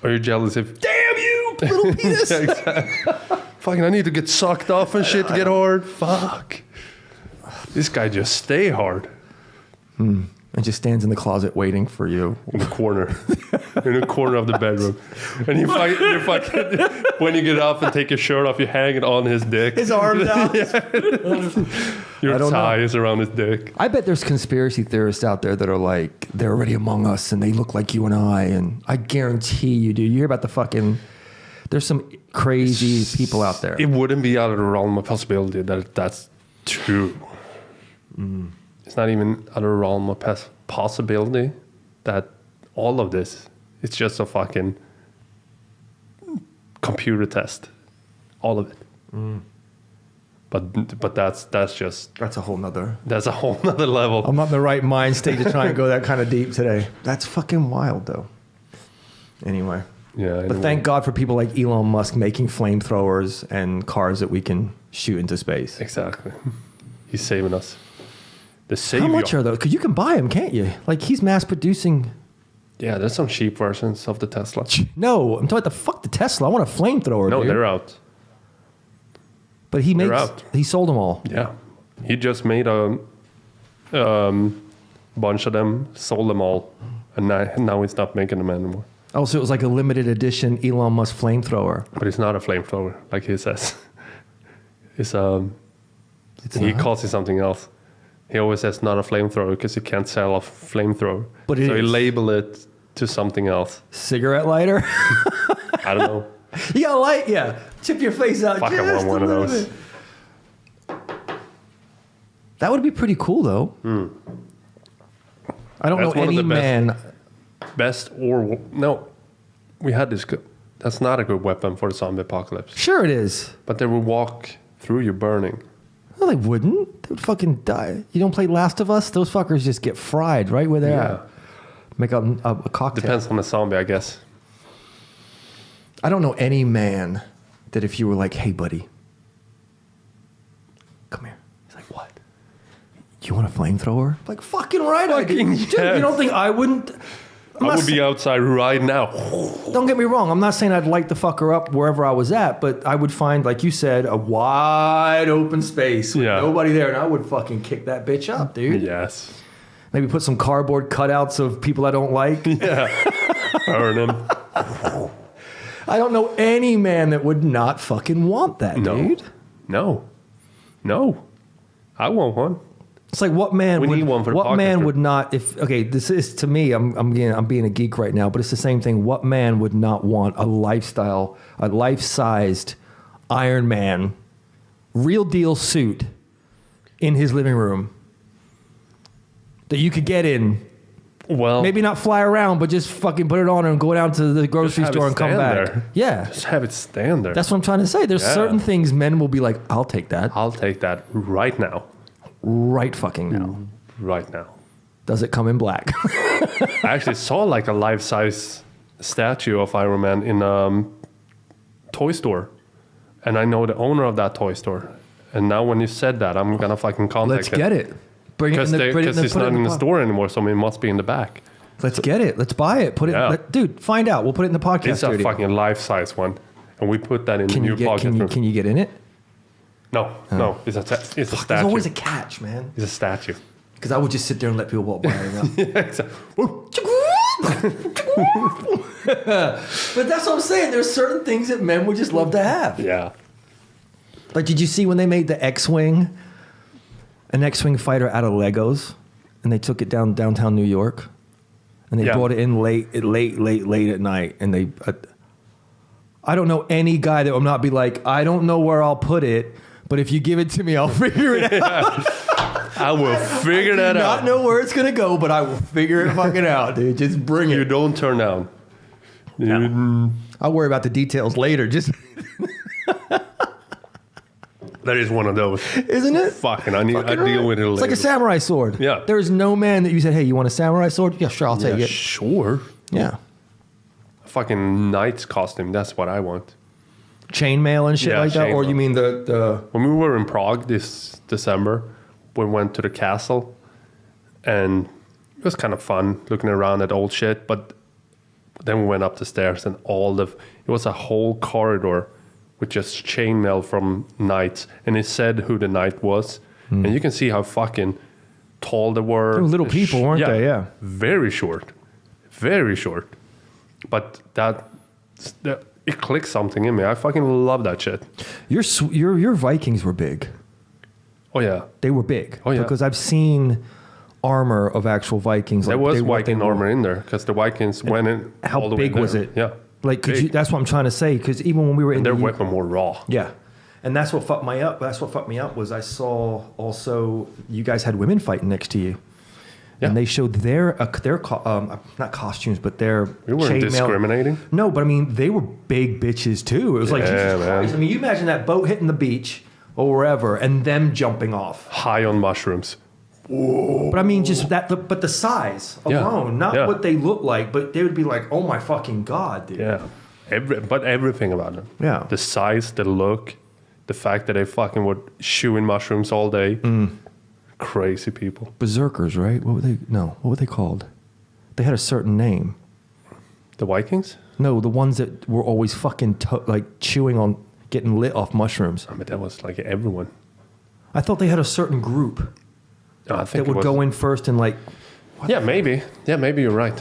Are you jealous if? Damn you, little penis. Yeah, exactly. Fucking, I need to get sucked off and shit to get hard. Fuck. This guy just stay hard. And just stands in the closet waiting for you. In the corner. In the corner of the bedroom. And you fucking, when you get up and take your shirt off, you hang it on his dick. His arms out. Your tie is around his dick. I bet there's conspiracy theorists out there that are like, they're already among us and they look like you and I. And I guarantee you, dude, you hear about the fucking, there's some crazy people out there. It wouldn't be out of the realm of possibility that that's true. It's not even out of the realm of possibility that all of this, it's just a fucking computer test. All of it. But that's just... That's a whole nother... That's a whole nother level. I'm not in the right mind state to try and go that kind of deep today. That's fucking wild, though. Anyway. Yeah. But thank God for people like Elon Musk making flamethrowers and cars that we can shoot into space. Exactly. He's saving us. The savior. How much are those? Because you can buy them, can't you? Like, he's mass producing... Yeah, there's some cheap versions of the Tesla. No, I'm talking about fuck the Tesla. I want a flamethrower, No, dude. they're out. But he sold them all. Yeah. He just made a bunch of them, sold them all, and now he's not making them anymore. Oh, so it was like a limited edition Elon Musk flamethrower. But it's not a flamethrower, like he says. He not? calls it something else. He always says not a flamethrower because he can't sell a flamethrower. But so he is. label it to something else. Cigarette lighter? I don't know. You got a light? Yeah. Chip your face out. Fuck, I just want one a of little those. bit. That would be pretty cool, though. I don't That's know one of any the best. man. Best or... No. We had this... That's not a good weapon for the zombie apocalypse. Sure it is. But they will walk through you burning. No, they wouldn't. They would fucking die. You don't play Last of Us? Those fuckers just get fried right where they're at. Make a cocktail. Depends on the zombie, I guess. I don't know any man that if you were like, hey, buddy, come here. He's like, what? You want a flamethrower? Like, fucking right, I do. Fucking Dude, yes. you don't think I wouldn't? I would be outside right now. Don't get me wrong. I'm not saying I'd light the fucker up wherever I was at, but I would find, like you said, a wide open space with nobody there, and I would fucking kick that bitch up, dude. Yes. Maybe put some cardboard cutouts of people I don't like. Yeah. Burn him. I don't know any man that would not fucking want that, dude. No. I want one. It's like what man We need one for the what man podcast. would not if okay, this is to me, I'm being a geek right now, but it's the same thing. What man would not want a life-sized Iron Man real deal suit in his living room that you could get in? Well, Maybe not fly around, but just fucking put it on and go down to the grocery have it store and come stand back. there. Yeah. just have it stand there. That's what I'm trying to say. There's certain things men will be like, I'll take that I'll take that right now. right fucking now. Right now. Does it come in black? I actually saw like a life-size statue of Iron Man in a toy store. And I know the owner of that toy store. And now when you said that, I'm going to fucking contact Let's him. get it. Bring it in Because it's put it not in the pod- store anymore, so it must be in the back. Let's get it. Let's buy it. Put it. Yeah. Dude, find out. We'll put it in the podcast It's a studio. fucking life-size one. And we put that in the Can new you get? podcast room. Can you get in it? No. It's a statue. There's always a catch, man. It's a statue. Because I would just sit there and let people walk by. Yeah, exactly. But that's what I'm saying. There's certain things that men would just love to have. Yeah. Like, did you see when they made the X-Wing, an X-Wing fighter out of Legos? and they took it downtown New York, and they brought it in late at night, and they. I don't know any guy that will not be like, I don't know where I'll put it, but if you give it to me, I'll figure it out. I will figure that out. I do not know where it's gonna go, but I will figure it fucking out, dude. Just bring it. You don't turn down. No. I'll worry about the details later. Just that is one of those, isn't it? Fucking, I deal with it later. It's like a samurai sword. Yeah. There is no man that you said, hey, you want a samurai sword? Yeah, sure, I'll take it. Sure. Yeah. A fucking knight's costume. That's what I want. Chainmail and shit like that, or you mean the? When we were in Prague this December, we went to the castle, and it was kind of fun looking around at old shit. But then we went up the stairs, and it was a whole corridor with just chainmail from knights, and it said who the knight was, and you can see how fucking tall they were. They were little people, weren't they? Yeah, very short, but it clicked something in me. I fucking love that shit. Your Vikings were big. Oh yeah, they were big. Oh yeah, because I've seen armor of actual Vikings. There was Viking armor in there because the Vikings went in. How all the way big was there. it? Yeah, like that's what I'm trying to say. Because even when we were in their weapon were raw. Yeah, and that's what fucked me up. That's what fucked me up was I saw also you guys had women fighting next to you. Yeah. And they showed their not costumes, but their. We weren't discriminating. No, but I mean they were big bitches too. It was like Jesus Christ. I mean, you imagine that boat hitting the beach or wherever, and them jumping off high on mushrooms. Whoa. But I mean, just that. But the size alone, not what they look like, but they would be like, "Oh my fucking god, dude!" Yeah, but everything about them. Yeah, the size, the look, the fact that they fucking would chewing mushrooms all day. Crazy people. Berserkers, right? What were they? No, what were they called? They had a certain name. The Vikings? No, the ones that were always fucking like chewing on, getting lit off mushrooms. I mean, that was like everyone. I thought they had a certain group that would go in first and like. Yeah, maybe. Yeah, maybe you're right.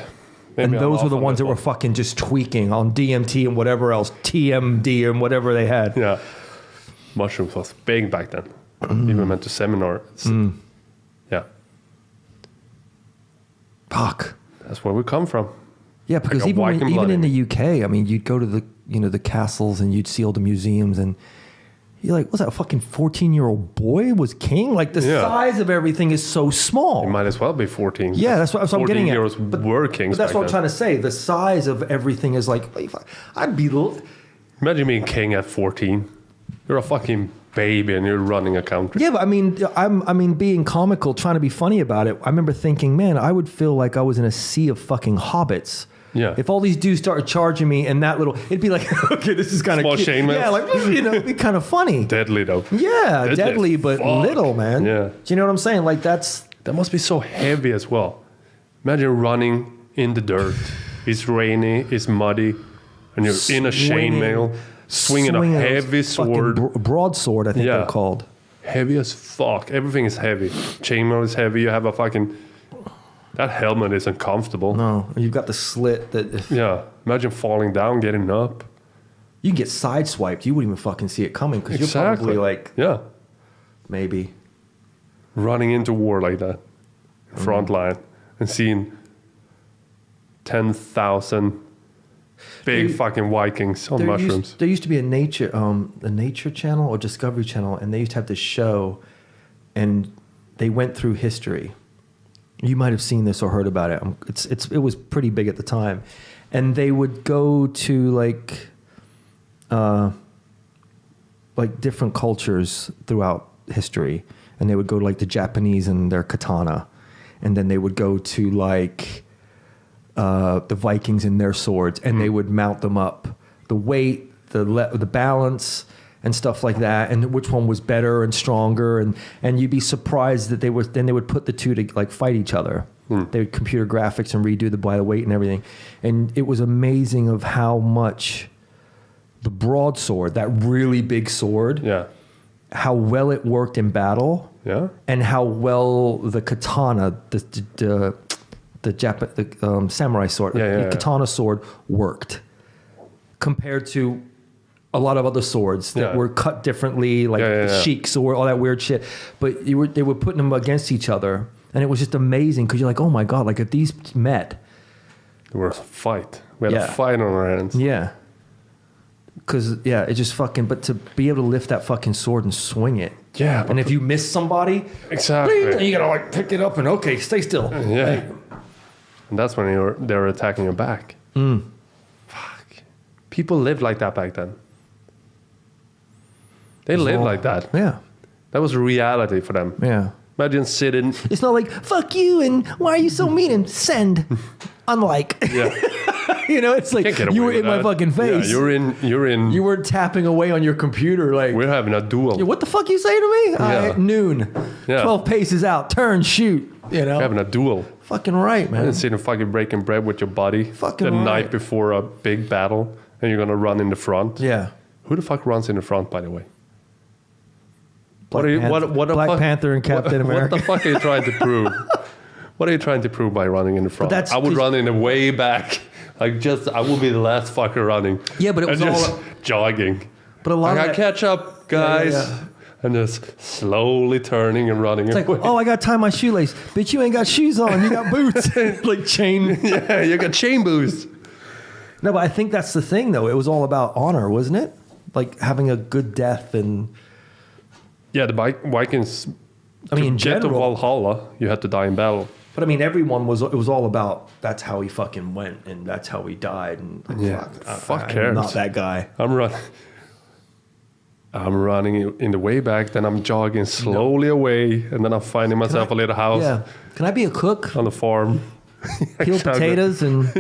Maybe and those were the ones that were fucking just tweaking on DMT and whatever else, TMD and whatever they had. Yeah. Mushrooms was big back then. Even went to seminars. Yeah. Fuck. That's where we come from. Yeah, because like even in the UK, I mean, you'd go to the castles and you'd see all the museums and you're like, what's that, a fucking 14-year-old boy was king? Like the size of everything is so small. It might as well be 14. Yeah, that's what I'm getting at. 14-year-olds were kings. But that's what I'm trying to say. The size of everything is like, I'd be... Imagine being king at 14. You're a fucking baby and you're running a country. Yeah, but I mean, being comical, trying to be funny about it. I remember thinking, man, I would feel like I was in a sea of fucking hobbits. Yeah. If all these dudes started charging me and that little, it'd be like, okay, this is kind of small chainmail. Yeah, like it'd be kind of funny. Deadly though. Yeah, deadly but little, man. Yeah. Do you know what I'm saying? Like that must be so heavy as well. Imagine running in the dirt. It's rainy. It's muddy, and you're in a chainmail. Swinging a heavy sword. Broadsword, I think they're called. Heavy as fuck. Everything is heavy. Chainmail is heavy. You have a fucking... That helmet is uncomfortable. No, you've got the slit that... Yeah. Imagine falling down, getting up. You can get sideswiped. You wouldn't even fucking see it coming because you're probably like... Yeah. Maybe. Running into war like that. Front line. And seeing 10,000... Big fucking Vikings on mushrooms. There used to be a nature channel or Discovery Channel, and they used to have this show, and they went through history. You might have seen this or heard about it. It was pretty big at the time, and they would go to like different cultures throughout history, and they would go to like the Japanese and their katana, and then they would go to like. The Vikings and their swords, and they would mount them up, the weight, the balance, and stuff like that, and which one was better and stronger, and you'd be surprised that they would put the two to like fight each other. They would computer graphics and redo by the weight and everything, and it was amazing of how much the broadsword, that really big sword, how well it worked in battle, and how well the katana, the samurai sword, the katana sword worked compared to a lot of other swords that were cut differently, like the sheik sword, all that weird shit. But they were putting them against each other, And it was just amazing because you're like, oh my God, like if these met. There was a fight. We had Yeah. a fight on our hands. Yeah. Because, it just fucking, but to be able to lift that fucking sword and swing it. Yeah. And if you miss somebody, Exactly. then you gotta like pick it up and okay, stay still. Yeah. And that's when they're attacking your back. Fuck. People lived like that back then. They lived like that. Yeah. That was reality for them. Yeah. Imagine sitting. It's not like, fuck you and why are you so mean and send. Unlike. Yeah. You know, it's like Can't get away you were with in my that. fucking face. Yeah, you're in. You were tapping away on your computer like, We're having a duel. "Yeah, what the fuck you say to me? Yeah. Noon. Yeah. 12 paces out. Turn, shoot. You know? We're having a duel. Fucking right, man. And sitting fucking breaking bread with your buddy Fucking the right. night before a big battle, and you're gonna run in the front. Yeah. Who the fuck runs in the front, by the way? Black What are you- Panther, what the Black fuck- Panther and Captain America. What the fuck are you trying to prove? What are you trying to prove by running in the front? that's I would 'cause- run in the way back. Like I will be the last fucker running. Yeah, but it was and all- just jogging. But a lot I of got that, catch up, guys. yeah. And just slowly turning and running it's like, away. oh, I got to tie my shoelace. Bitch, you ain't got shoes on. You got boots. Like chain. Yeah, you got chain boost. No, but I think that's the thing, though. It was all about honor, wasn't it? Like having a good death and... Yeah, the Vikings. I mean, in to get to general. Valhalla, you had to die in battle. But I mean, everyone was... It was all about that's how he fucking went and that's how he died. And like, Yeah, fuck I'm cares. not that guy. I'm running in the way back, then I'm jogging slowly away, and then I'm finding myself a little house Yeah. Can I be a cook? on the farm. Peel Exactly. potatoes and...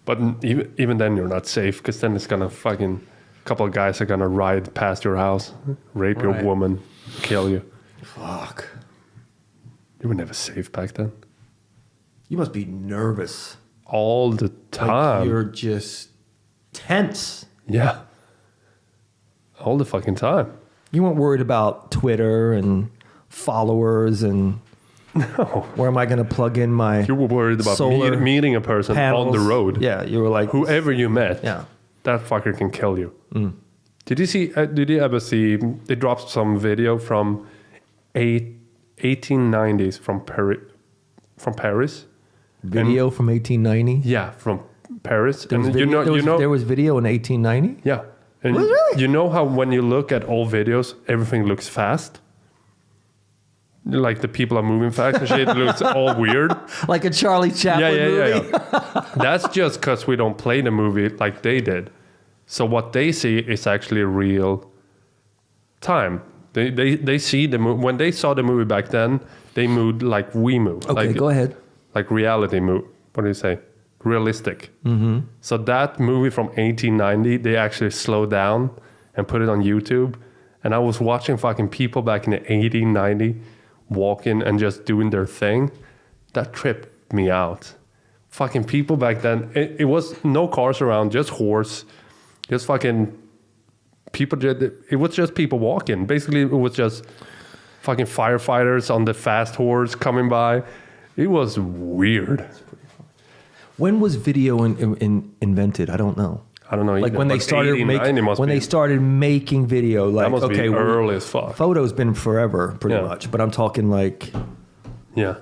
But even then, you're not safe, because then it's gonna fucking couple of guys are gonna ride past your house, rape your Right. woman, kill you. Fuck. You were never safe back then. You must be nervous. All the Like time. you're just tense. Yeah. All the fucking time. You weren't worried about Twitter and followers and No. where am I going to plug in my You were worried about solar meeting a person panels? on the road. Yeah, you were like, Whoever you met, yeah. that fucker can kill you. Did you ever see, they dropped some video from 1890s from Paris? Video from 1890. Yeah, from Paris. There was, And video, there was video in 1890. yeah. And Was really? you know how when you look at old videos, everything looks fast? Like the people are moving fast and shit, it looks all weird. Like a Charlie Chaplin movie. Yeah. That's just because we don't play the movie like they did. So what they see is actually real time. They see the movie. When they saw the movie back then, they moved like we move. Okay, like, go ahead. Like reality move. What do you say? Realistic. Mm-hmm. So that movie from 1890, they actually slowed down and put it on YouTube. And I was watching fucking people back in the 1890 walking and just doing their thing. That tripped me out. Fucking people back then, it was no cars around, just horse, just fucking people. It was just people walking. Basically, it was just fucking firefighters on the fast horse coming by. It was weird. When was video invented? I don't know. I don't know. Like either, when they but started 80, 90 making must when be- they started making video. Like that must okay, be well, early as fuck. photo's been forever, pretty Yeah. much. But I'm talking like Yeah.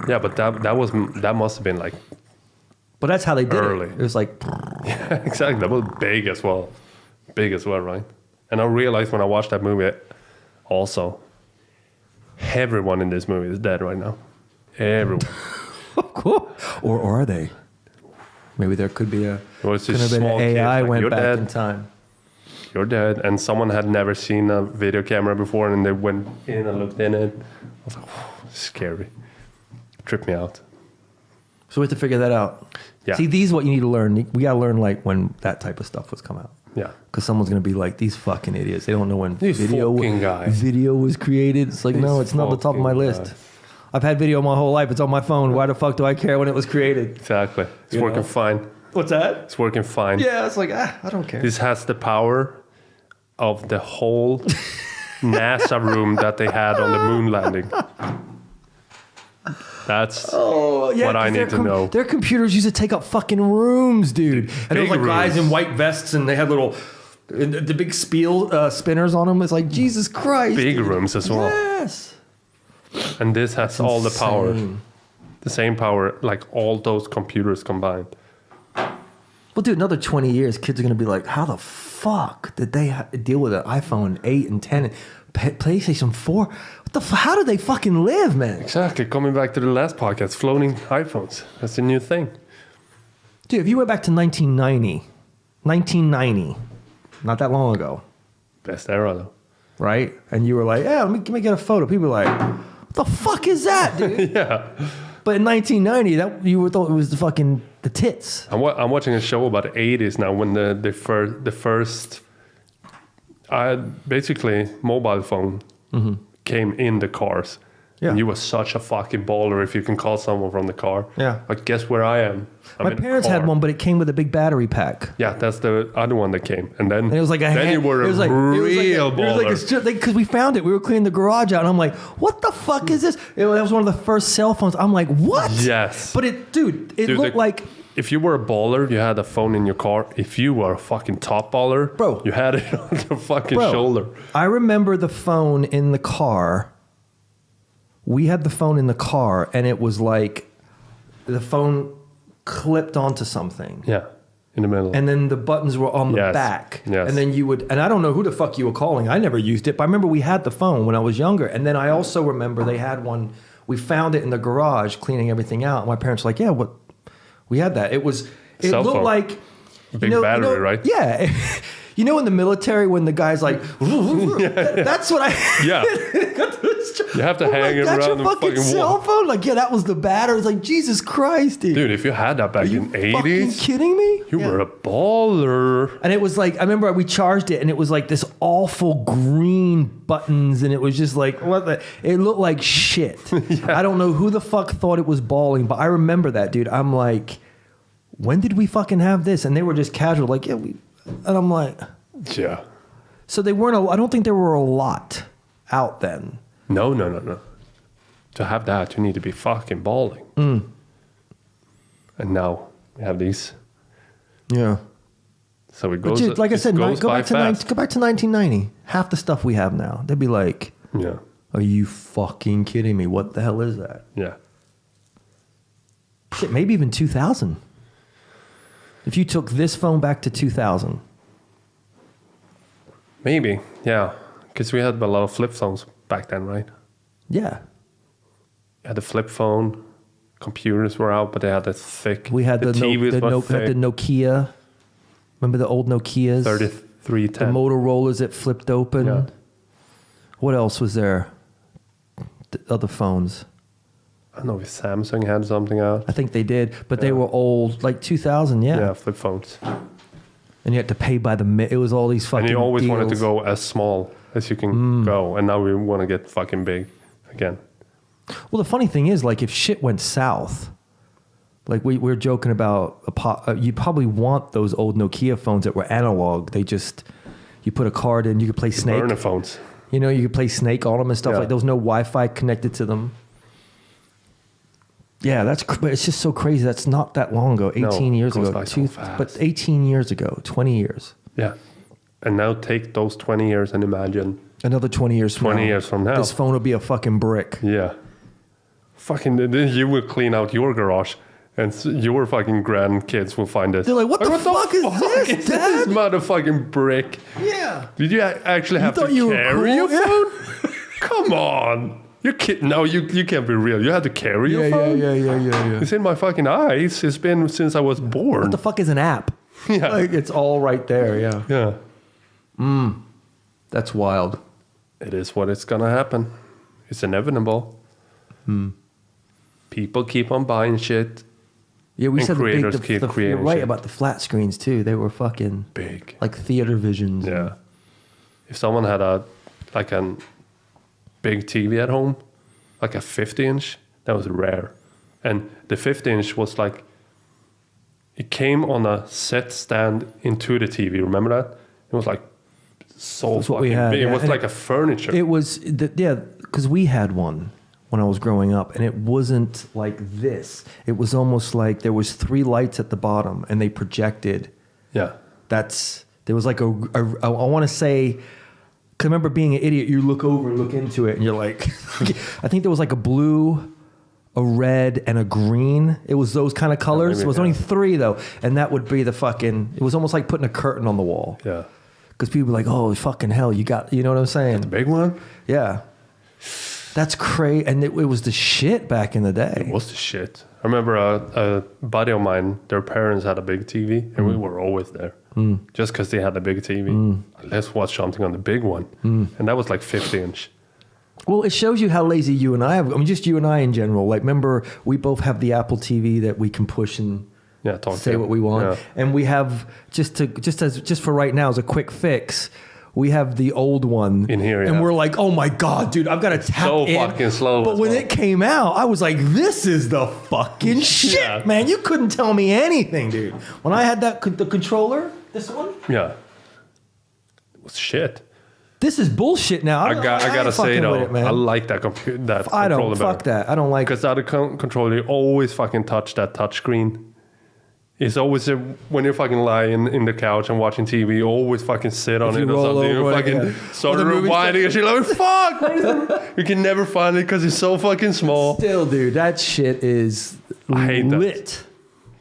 Yeah, but that must have been like But that's how they did Early. it. It was like, exactly. That was big as well. Big as well, right? And I realized when I watched that movie also, everyone in this movie is dead right now. Everyone. cool. Or are they? Maybe there could be a. Well, it's Could just have been small an kids, AI like, went you're back dead. in time. You're dead. And someone had never seen a video camera before and they went in and looked in it. I was like, scary. Tripped me out. So we have to figure that out. Yeah. See, these what you need to learn. We got to learn like when that type of stuff was come out. Yeah. Because someone's going to be like, these fucking idiots. They don't know when These fucking guys. video was created. It's like, These no, it's not the top of my fucking list. guys. I've had video my whole life. It's on my phone. Why the fuck do I care when it was created? Exactly. It's You working know? fine. What's that? It's working fine. Yeah, it's like, I don't care. This has the power of the whole NASA room that they had on the moon landing. That's Oh, yeah, what I 'cause need to know. Their computers used to take up fucking rooms, dude. And there was Big like guys rooms. in white vests and they had little, the big spiel spinners on them. It's like, Jesus Christ. big dude. rooms as well. Yes. And this has all the power. insane. The same power, like all those computers combined. Well, dude, another 20 years, kids are going to be like, how the fuck did they deal with an iPhone 8 and 10 and PlayStation 4? What the how do they fucking live, man? Exactly. Coming back to the last podcast, floating iPhones. That's a new thing. Dude, if you went back to 1990, not that long ago, Best era, though. right? And you were like, yeah, let me get a photo. People were like, what the fuck is that, dude? Yeah. But in 1990, that you thought it was the tits. I'm watching a show about the 80s now when the first basically mobile phone came in the cars. Yeah. And you were such a fucking baller if you can call someone from the car. Yeah. Like, guess where I am? My parents had one, but it came with a big battery pack. Yeah, that's the other one that came. And then And it was like you were a real baller. Because we found it. We were cleaning the garage out, and I'm like, what the fuck is this? That was one of the first cell phones. I'm like, what? Yes. But it looked like... If you were a baller, you had a phone in your car. If you were a fucking top baller, Bro. you had it on your fucking Bro, shoulder. I remember the phone in the car. We had the phone in the car, and it was like the phone clipped onto something. Yeah, in the middle. And then the buttons were on the back. Yes. And then you would, and I don't know who the fuck you were calling. I never used it, but I remember we had the phone when I was younger. And then I also remember they had one, we found it in the garage cleaning everything out. My parents were like, yeah, what? We had that. It Cell looked phone. like. Big battery, right? Yeah. You know in the military when the guy's like, that's what I... Yeah. You have to hang it that's around your the fucking fucking cell wall. phone? Like, yeah, that was the battery. It's like, Jesus Christ, dude. Dude, if you had that back Are you in the fucking 80s, kidding me? you were a baller. And it was like, I remember we charged it and it was like this awful green buttons and it was just like, it looked like shit. I don't know who the fuck thought it was balling, but I remember that, dude. I'm like, when did we fucking have this? And they were just casual, like, yeah, and I'm like... Yeah. So they weren't, I don't think there were a lot out then. No. To have that, you need to be fucking balling. And now we have these. Yeah. So it But goes. dude, like I it said, goes go by back to fast. 1990. Half the stuff we have now, they'd be like, Yeah. are you fucking kidding me? What the hell is that? Yeah. Shit, maybe even 2000. If you took this phone back to 2000. Maybe. Yeah. Because we had a lot of flip phones back then, right? Yeah. You had the flip phone. Computers were out, but they had a thick. We had the TVs were had the thick. Nokia. Remember the old Nokias? 3310. The Motorola's that flipped open. Yeah. What else was there? The other phones. I don't know if Samsung had something out. I think they did, but they were old, like 2000, Yeah, flip phones. And you had to pay by the minute. It was all these fucking And you always wanted to deals. go as small as you can go. And now we want to get fucking big again. Well, the funny thing is, like, if shit went south, like we're joking about, you probably want those old Nokia phones that were analog. They just, you put a card in, you could play Snake. Burner phones. You know, you could play Snake on them and stuff Yeah. like. There was no Wi-Fi connected to them. Yeah, but it's just so crazy. That's not that long ago. 18 years goes ago. by so fast. But 18 years ago, 20 years. Yeah. And now take those 20 years and imagine. Another 20 years from 20 now. years from now. This phone will be a fucking brick. Yeah. Fucking, then you will clean out your garage and your fucking grandkids will find this. They're like, what the fuck is this, is Dad? this motherfucking brick? Yeah. Did you actually have to thought you were carry cool? your phone? Come on. You can't be real. You had to carry your phone? Yeah. It's in my fucking eyes. It's been since I was born. What the fuck is an app? Yeah. Like, it's all right there, yeah. Yeah. That's wild. It is what it's gonna happen. It's inevitable. People keep on buying shit. Yeah, we And said creators keep you're creating right shit. about the flat screens, too. They were fucking Big. like theater visions. Yeah. If someone had a big TV at home, like a 50-inch, that was rare. And the 50-inch was like, it came on a set stand into the TV. Remember that? It was like so That's what we fucking had, big. yeah. It was And like a furniture. It was, because we had one when I was growing up, and it wasn't like this. It was almost like there was 3 lights at the bottom, and they projected. Yeah. There was like I want to say Because I remember being an idiot, you look over and look into it and you're like, I think there was like a blue, a red, and a green. It was those kind of colors. It was only 3 though. And that would be it was almost like putting a curtain on the wall. Yeah. Because people were like, oh, fucking hell, you know what I'm saying? The big one? Yeah. That's crazy. And it was the shit back in the day. It was the shit. I remember a buddy of mine, their parents had a big TV, and we were always there. Just because they had a big TV. Let's watch something on the big one. And that was like 50-inch. Well, it shows you how lazy you and I have. I mean, just you and I in general. Like, remember, we both have the Apple TV that we can push and say what we want. Yeah. And we have, just for right now, as a quick fix, we have the old one in here, and we're like, oh my God, dude, I've got to tap so in. Fucking slow. But when it came out, I was like, this is the fucking shit, man. You couldn't tell me anything, dude. When I had the controller, this one, it was shit. This is bullshit now. I gotta say though, I like that controller. I don't fuck that. I don't like because the other controller, you always fucking touch that touch screen. It's always when you're fucking lying in the couch and watching TV, you always fucking sit on it or something. You fucking start rewinding and you're like, fuck! You can never find it because it's so fucking small. Still, dude, that shit is lit.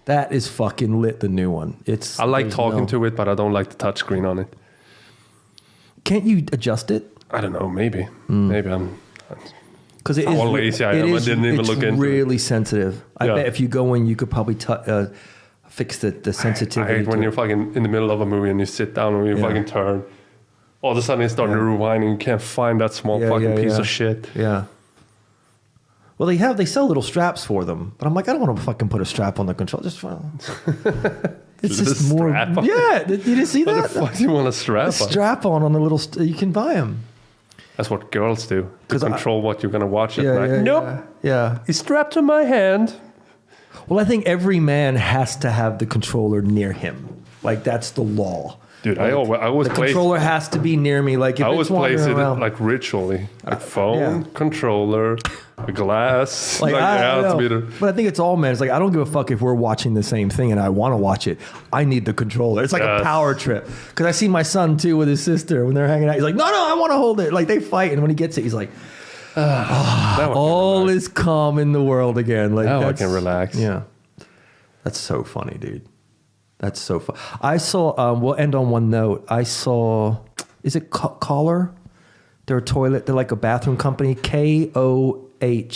That is fucking lit, the new one. I like talking to it, but I don't like the touch screen on it. Can't you adjust it? I don't know, maybe. Maybe I'm... Because it is lazy I am. I didn't even look into it. It's really sensitive. I bet if you go in, you could probably fix the sensitivity. I hate when you're fucking in the middle of a movie and you sit down and you fucking turn. All of a sudden it's starting to rewind and you can't find that small fucking piece of shit. Yeah. Well, they sell little straps for them, but I'm like, I don't want to fucking put a strap on the control. It's just more. Yeah, you didn't see that? What the fuck do you want a strap on? Strap on the little. You can buy them. That's what girls do to control what you're gonna watch at night. Yeah, nope. Yeah. It's strapped to my hand. Well, I think every man has to have the controller near him. Like, that's the law. Dude, I always the controller has to be near me. Like, if I always place it around, like ritually, like phone, controller, a glass. Like, I don't know. To be but I think it's all men. It's like, I don't give a fuck if we're watching the same thing and I want to watch it. I need the controller. It's like a power trip. Because I see my son too with his sister when they're hanging out. He's like, no, I want to hold it. Like, they fight, and when he gets it, he's like, all is calm in the world again. Like, now I can relax. Yeah, that's so funny, dude. That's so fun. I saw, we'll end on one note. I saw, is it Kohler? They're a toilet. They're like a bathroom company. Kohler. I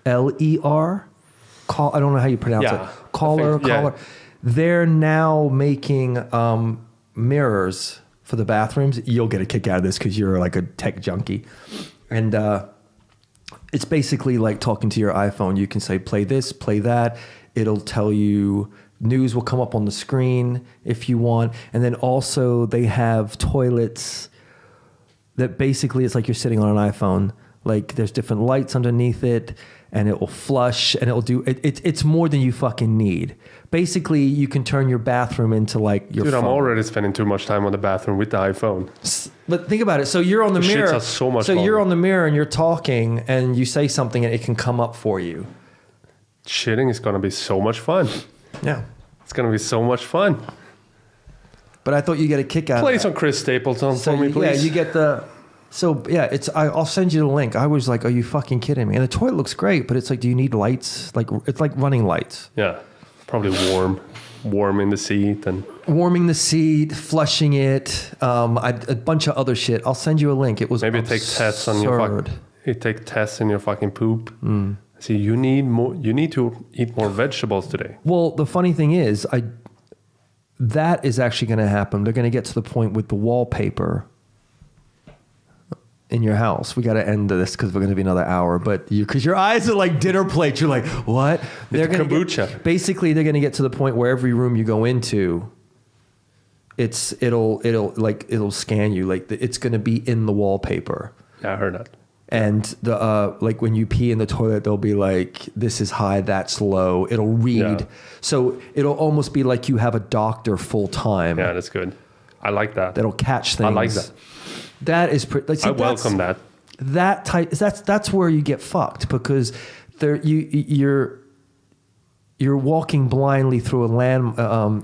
don't know how you pronounce it. Kohler. They're now making mirrors for the bathrooms. You'll get a kick out of this because you're like a tech junkie. And it's basically like talking to your iPhone. You can say, play this, play that. It'll tell you... News will come up on the screen if you want. And then also they have toilets that basically it's like you're sitting on an iPhone. Like, there's different lights underneath it, and it will flush, and it will do... It's more than you fucking need. Basically, you can turn your bathroom into like your phone. I'm already spending too much time on the bathroom with the iPhone. But think about it. So you're on the mirror. Shits are so much longer. You're on the mirror and you're talking, and you say something, and it can come up for you. Shitting is going to be so much fun. Yeah. It's going to be so much fun. But I thought you get a kick out of it. Play some Chris Stapleton for me, please. Yeah, you get the... So, yeah, I'll send you the link. I was like, are you fucking kidding me? And the toilet looks great, but it's like, do you need lights? Like, it's like running lights. Yeah. Probably warming the seat and... Warming the seat, flushing it, a bunch of other shit. I'll send you a link. It was Maybe take tests on your You take tests in your fucking poop. See, you need to eat more vegetables today. Well, the funny thing is, that is actually going to happen. They're going to get to the point with the wallpaper in your house. We got to end this because we're going to be another hour. But because your eyes are like dinner plates, you're like, what? They're going kombucha. Basically, they're going to get to the point where every room you go into, it'll scan you. Like, it's going to be in the wallpaper. Yeah, I heard that. And the like when you pee in the toilet, they'll be like, this is high, that's low. It'll read. Yeah. So it'll almost be like you have a doctor full time. Yeah, that's good. I like that. That'll catch things. I like that. That is pretty. Like, I welcome that. That type. That's where you get fucked because you're walking blindly through a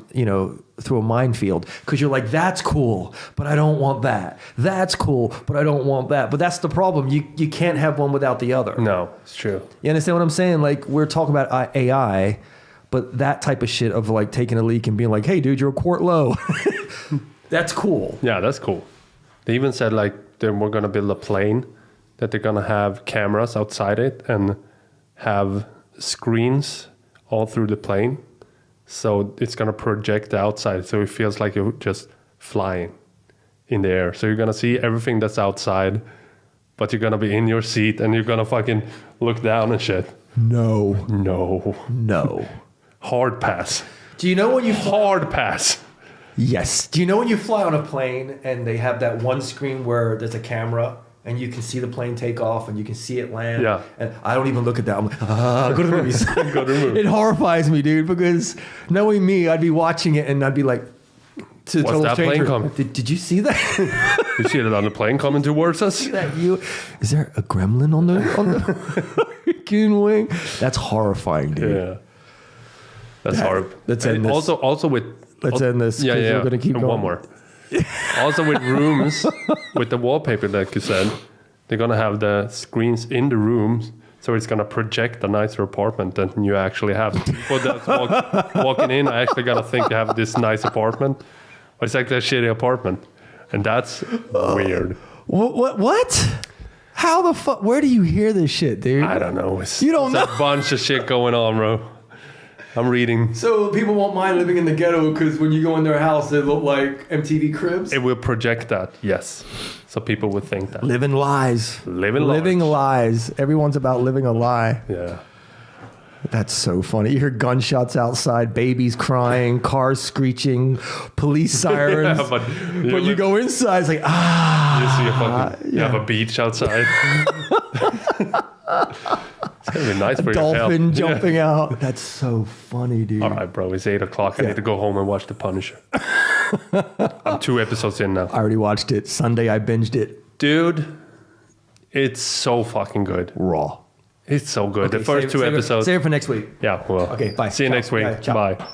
through a minefield because you're like, that's cool, but I don't want that. That's cool, but I don't want that. But that's the problem. You can't have one without the other. No, it's true. You understand what I'm saying? Like, we're talking about AI, but that type of shit of like taking a leak and being like, hey, dude, you're a quart low. That's cool. Yeah, that's cool. They even said like we're going to build a plane that they're going to have cameras outside it and have screens all through the plane. So it's going to project outside. So it feels like you're just flying in the air. So you're going to see everything that's outside, but you're going to be in your seat and you're going to fucking look down and shit. No. Hard pass. Do you know when you Hard pass. Yes. Do you know when you fly on a plane and they have that one screen where there's a camera and you can see the plane take off and you can see it land? Yeah. And I don't even look at that. I'm like, go to the movies. Go to the movies. It horrifies me, dude, because knowing me, I'd be watching it and I'd be like, to a What's total that stranger, plane coming? Did you see that? You see it on the plane coming towards us? Is there a gremlin on the freaking wing? That's horrifying, dude. Yeah. That's hard. Let's end this. Also with... Let's end this. Yeah. We're going to keep and going. one more. Also with rooms, with the wallpaper like you said, they're going to have the screens in the rooms, so it's going to project a nicer apartment than you actually have. People that's walking in are actually going to think you have this nice apartment, but it's actually a shitty apartment. And that's weird. What? How the fuck? Where do you hear this shit, dude? I don't know. You don't know? There's a bunch of shit going on, bro. I'm reading. So people won't mind living in the ghetto because when you go in their house, they look like MTV Cribs? It will project that, yes. So people would think that. Living lies. Living lies. Everyone's about living a lie. Yeah. That's so funny. You hear gunshots outside, babies crying, cars screeching, police sirens. Yeah, but you go inside, it's like, you have a beach outside. It's going to be nice for your health. Dolphin jumping out. That's so funny, dude. All right, bro. It's 8 o'clock. I need to go home and watch The Punisher. I'm 2 episodes in now. I already watched it. Sunday, I binged it. Dude, it's so fucking good. Raw. It's so good. Okay, the first two episodes. Save it for next week. Yeah, well. Okay, bye. See you Ciao. next week. Yeah, ciao. Bye.